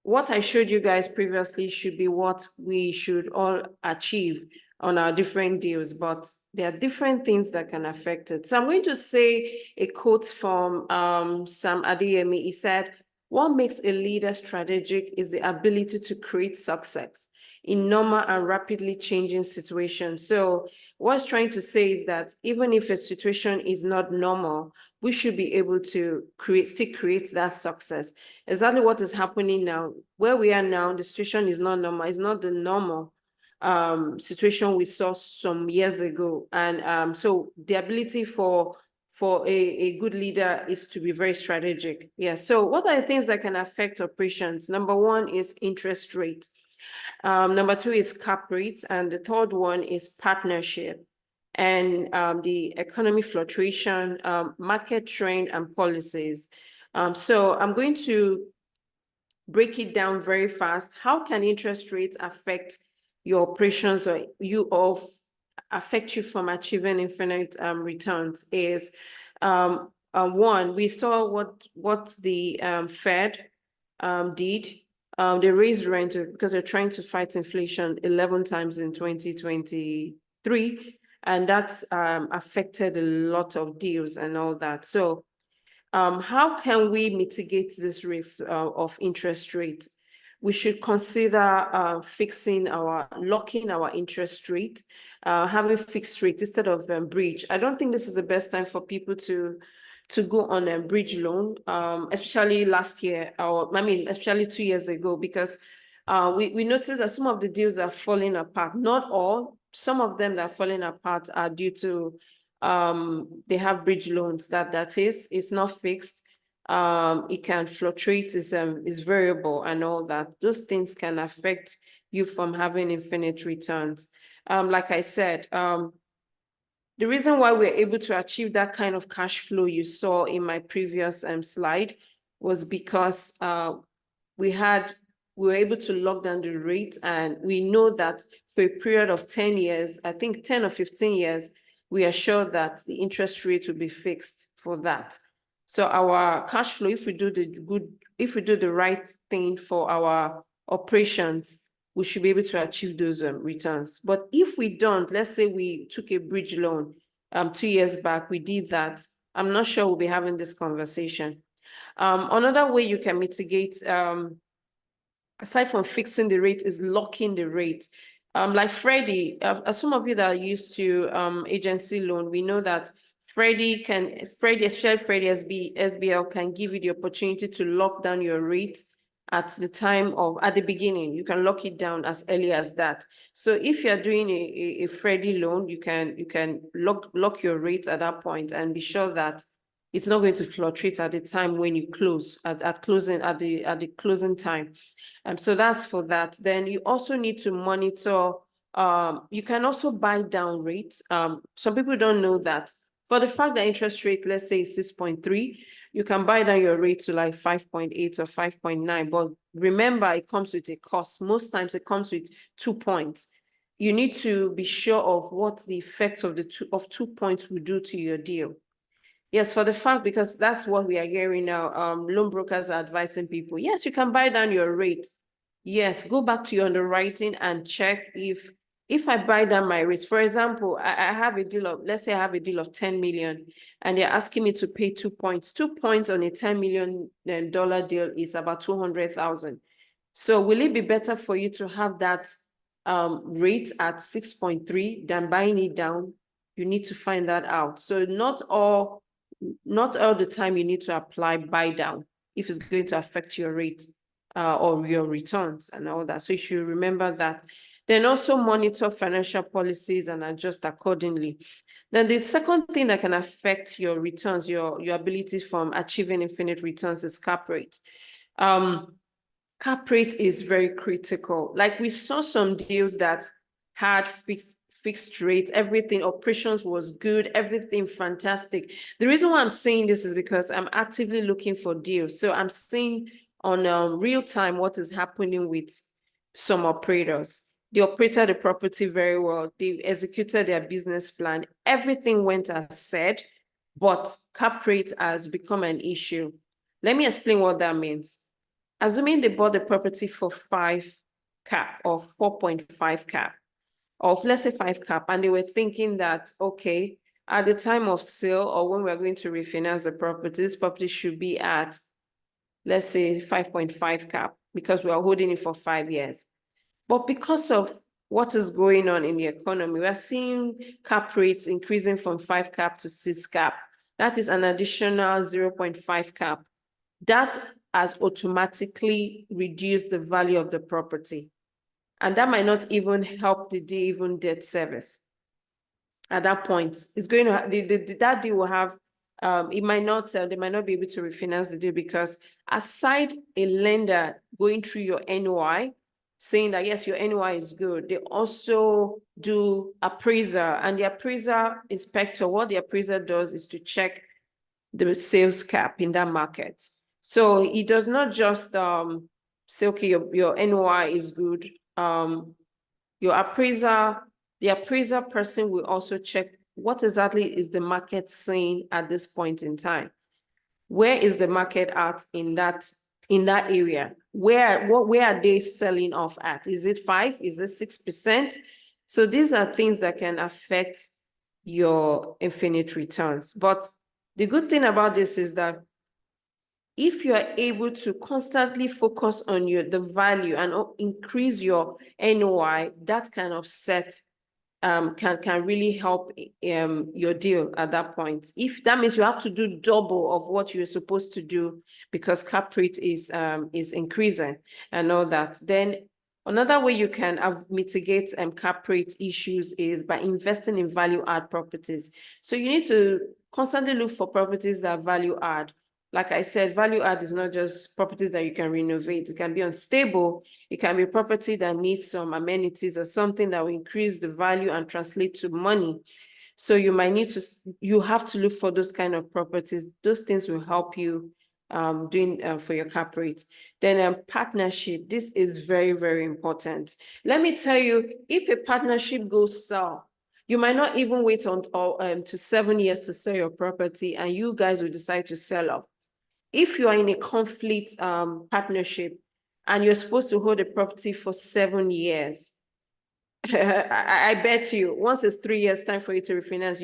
S2: what I showed you guys previously should be what we should all achieve on our different deals, but there are different things that can affect it. So I'm going to say a quote from Sam Adeyemi. He said, "What makes a leader strategic is the ability to create success in normal and rapidly changing situations." So what's trying to say is that even if a situation is not normal, we should be able to still create that success. Exactly what is happening now. Where we are now, the situation is not normal. It's not the normal. situation we saw some years ago. And so the ability for a good leader is to be very strategic. Yeah. So what are the things that can affect operations? Number one is interest rate. Number two is cap rates. And the third one is partnership and the economy fluctuation, market trend, and policies. So I'm going to break it down very fast. How can interest rates affect your operations or affect you from achieving infinite returns? Is one, we saw what the Fed did. They raised rent because they're trying to fight inflation 11 times in 2023, and that's affected a lot of deals and all that. So how can we mitigate this risk of interest rate? We should consider locking our interest rate, having fixed rate instead of bridge. I don't think this is the best time for people to go on a bridge loan, especially last year, especially 2 years ago, because we noticed that some of the deals are falling apart. Not all, some of them that are falling apart are due to they have bridge loans that is, it's not fixed. It can fluctuate, is variable and all that. Those things can affect you from having infinite returns. Like I said, the reason why we're able to achieve that kind of cash flow you saw in my previous slide was because we were able to lock down the rate, and we know that for a period of 10 years, I think 10 or 15 years, we are sure that the interest rate will be fixed for that. So our cash flow, if we do the right thing for our operations, we should be able to achieve those returns. But if we don't, let's say we took a bridge loan 2 years back, we did that, I'm not sure we'll be having this conversation. Another way you can mitigate, aside from fixing the rate, is locking the rate. Like Freddie, some of you that are used to agency loan, we know that Freddie, especially Freddie SBL, can give you the opportunity to lock down your rate at the beginning. You can lock it down as early as that. So if you're doing a Freddie loan, you can lock your rate at that point and be sure that it's not going to fluctuate at the time when you close at the closing time. So that's for that. Then you also need to monitor. You can also buy down rates. Some people don't know that. For the fact that interest rate, let's say, is 6.3, you can buy down your rate to like 5.8 or 5.9. But remember, it comes with a cost. Most times it comes with 2 points. You need to be sure of what the effect of 2 points will do to your deal. Yes, for the fact, because that's what we are hearing now. Loan brokers are advising people, yes, you can buy down your rate. Yes, go back to your underwriting and check if I buy down my rates. For example, I have a deal of, let's say I have a deal of 10 million and they're asking me to pay 2 points. 2 points on a $10 million deal is about 200,000. So will it be better for you to have that rate at 6.3 than buying it down? You need to find that out. So not all the time you need to apply buy down if it's going to affect your rate or your returns and all that. So you should remember that. Then also monitor financial policies and adjust accordingly. Then the second thing that can affect your returns, your ability from achieving infinite returns, is cap rate. Cap rate is very critical. Like we saw some deals that had fixed rate, everything, operations was good, everything fantastic. The reason why I'm saying this is because I'm actively looking for deals. So I'm seeing on real time what is happening with some operators. They operated the property very well. They executed their business plan. Everything went as said, but cap rate has become an issue. Let me explain what that means. Assuming they bought the property for 5 cap or 4.5 cap, or let's say 5 cap, and they were thinking that, okay, at the time of sale or when we're going to refinance the property, this property should be at, let's say, 5.5 cap because we are holding it for 5 years. But because of what is going on in the economy, we are seeing cap rates increasing from 5 cap to 6 cap. That is an additional 0.5 cap. That has automatically reduced the value of the property. And that might not even help the deal, even debt service. At that point, it's going to, that deal will have, it might not, they might not be able to refinance the deal, because aside a lender going through your NOI, saying that yes, your NOI is good, they also do appraiser, and the appraiser inspector, what the appraiser does is to check the sales cap in that market. So it does not just say, okay, your NOI is good. Your appraiser, the appraiser person will also check what exactly is the market saying at this point in time. Where is the market at in that area? Where are they selling off at? Is it 5%? Is it 6%? So these are things that can affect your infinite returns. But the good thing about this is that if you are able to constantly focus on the value and increase your NOI, that kind of set can really help your deal at that point. If that means you have to do double of what you're supposed to do because cap rate is increasing and all that, then another way you can mitigate cap rate issues is by investing in value add properties. So you need to constantly look for properties that value add. Like I said, value add is not just properties that you can renovate. It can be unstable. It can be a property that needs some amenities or something that will increase the value and translate to money. So you have to look for those kind of properties. Those things will help you for your cap rate. Then partnership. This is very, very important. Let me tell you, if a partnership goes south, you might not even wait to 7 years to sell your property, and you guys will decide to sell off. If you are in a conflict partnership and you're supposed to hold a property for 7 years, I bet you once it's 3 years time for you to refinance,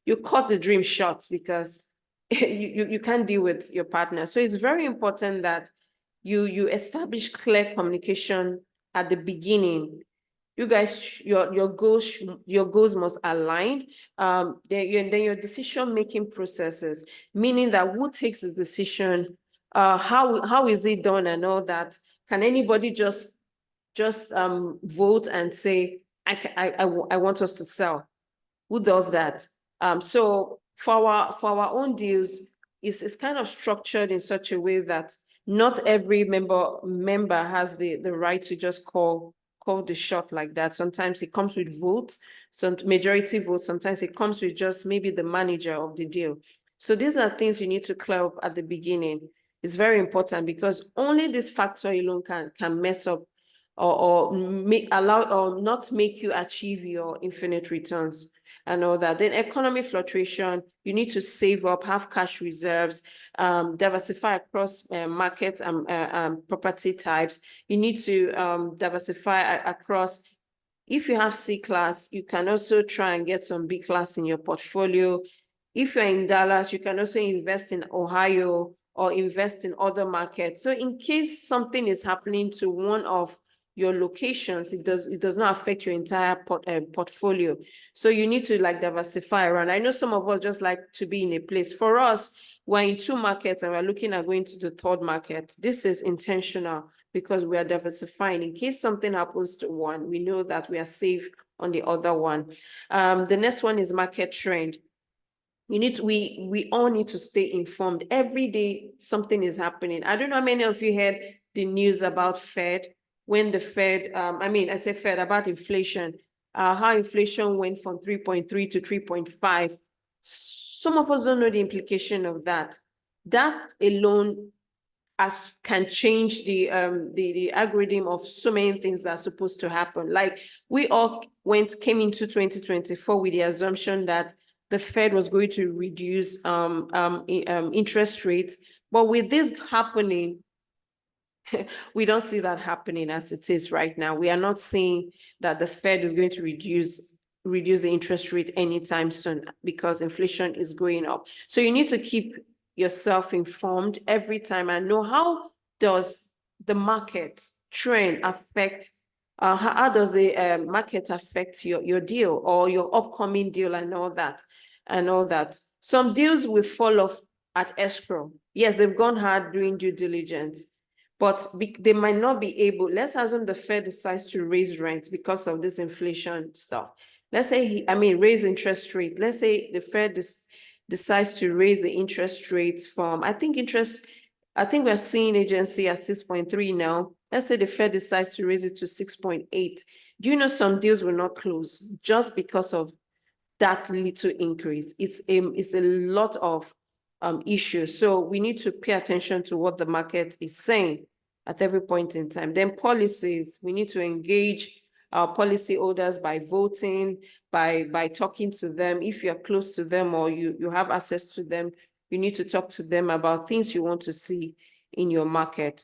S2: you cut the dream short because you can't deal with your partner. So it's very important that you establish clear communication at the beginning. You guys, your goals must align. Then your decision-making processes, meaning that who takes the decision, how is it done and all that. Can anybody just vote and say, I want us to sell? Who does that? So for our own deals, it's kind of structured in such a way that not every member has the right to just call the shot like that. Sometimes it comes with votes, some majority votes. Sometimes it comes with just maybe the manager of the deal. So these are things you need to clear up at the beginning. It's very important because only this factor alone can mess up or not make you achieve your infinite returns and all that. Then economy fluctuation, you need to save up, have cash reserves, diversify across markets and property types. You need to diversify across. If you have C class, you can also try and get some B class in your portfolio. If you're in Dallas, you can also invest in Ohio or invest in other markets. So in case something is happening to one of your locations, it does not affect your entire portfolio. So you need to diversify around. I know some of us just like to be in a place. For us, we're in 2 markets and we're looking at going to the 3rd market. This is intentional because we are diversifying. In case something happens to one, we know that we are safe on the other one. The next one is market trend. We all need to stay informed. Every day something is happening. I don't know how many of you heard the news about Fed. When the Fed, I say Fed, about inflation, how inflation went from 3.3 to 3.5. Some of us don't know the implication of that. That alone can change the algorithm of so many things that are supposed to happen. Like we all came into 2024 with the assumption that the Fed was going to reduce interest rates, but with this happening, we don't see that happening as it is right now. We are not seeing that the Fed is going to reduce the interest rate anytime soon because inflation is going up. So you need to keep yourself informed every time and know how does the market trend affect, how does the market affect your deal or your upcoming deal and all that. Some deals will fall off at escrow. Yes, they've gone hard doing due diligence, but they might not be able. Let's assume the Fed decides to raise rents because of this inflation stuff. Let's say, raise interest rate. Let's say the Fed decides to raise the interest rates from, I think we're seeing agency at 6.3 now. Let's say the Fed decides to raise it to 6.8. Do you know some deals will not close just because of that little increase? It's a lot of issues. So we need to pay attention to what the market is saying at every point in time. Then policies, we need to engage our policyholders by voting, by talking to them. If you're close to them or you have access to them, you need to talk to them about things you want to see in your market.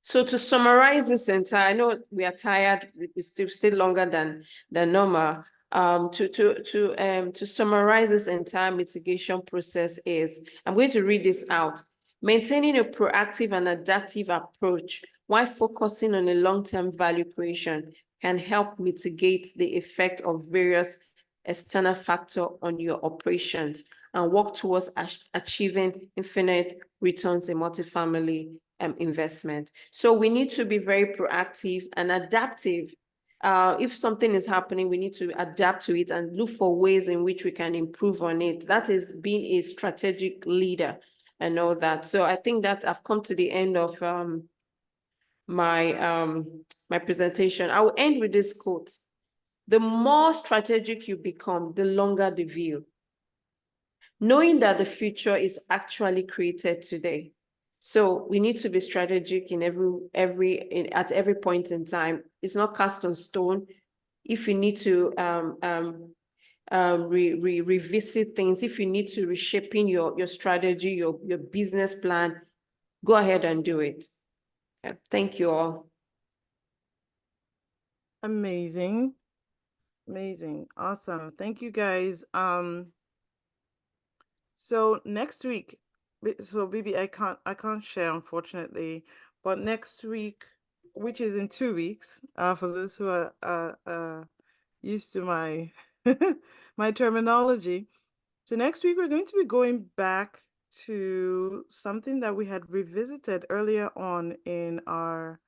S2: So to summarize this entire, I know we are tired, it's still longer than normal. To summarize this entire mitigation process is, I'm going to read this out. Maintaining a proactive and adaptive approach while focusing on a long-term value creation can help mitigate the effect of various external factors on your operations and work towards achieving infinite returns in multifamily investment. So we need to be very proactive and adaptive. If something is happening, we need to adapt to it and look for ways in which we can improve on it. That is being a strategic leader and all that. So I think that I've come to the end of my presentation. I will end with this quote. The more strategic you become, the longer the view. Knowing that the future is actually created today. So we need to be strategic in at every point in time. It's not cast on stone. If you need to revisit things, if you need to reshaping your strategy, your business plan, go ahead and do it. Thank you all.
S1: Amazing. Amazing. Awesome. Thank you guys. So next week, so Bibi, I can't share, unfortunately, but next week, which is in 2 weeks, for those who are used to my my terminology. So next week we're going to be going back to something that we had revisited earlier on in our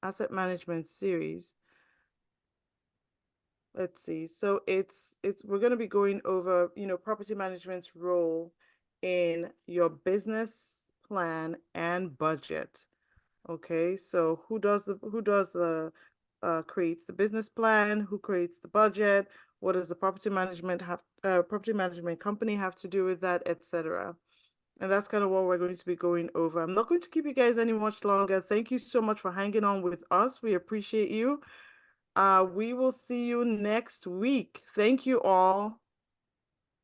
S1: asset management series. Let's see. So we're going to be going over, property management's role in your business plan and budget. Okay, so who creates the business plan, who creates the budget, what does the property management company have to do with that, etc. And that's kind of what we're going to be going over. I'm not going to keep you guys any much longer. Thank you so much for hanging on with us. We appreciate you. We will see you next week. Thank you all.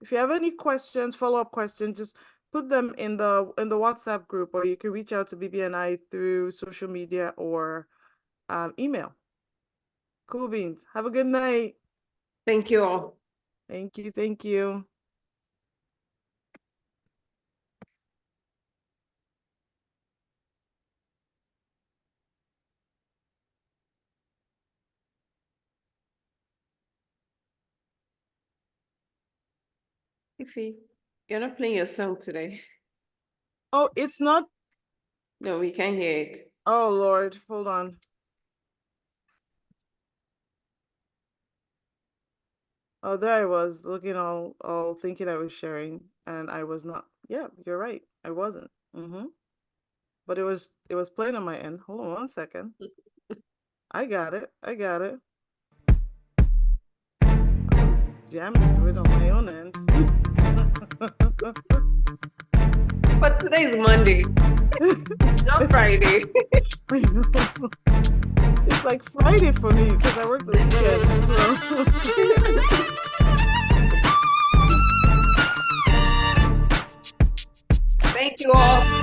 S1: If you have any questions, follow-up questions, just put them in the WhatsApp group, or you can reach out to Bibi and I through social media or email. Cool beans. Have a good night.
S2: Thank you all.
S1: Thank you. Thank you.
S2: Ify, you're not playing your song today.
S1: Oh, it's not.
S2: No, we can't hear it.
S1: Oh, Lord. Hold on. Oh, there I was looking all thinking I was sharing, and I was not. Yeah, you're right. I wasn't. But it was playing on my end. Hold on 1 second. I got it. I was jamming to it on my own end.
S2: But today is Monday, not Friday.
S1: I know. It's like Friday for me because I work the weekend. So.
S2: Thank you all.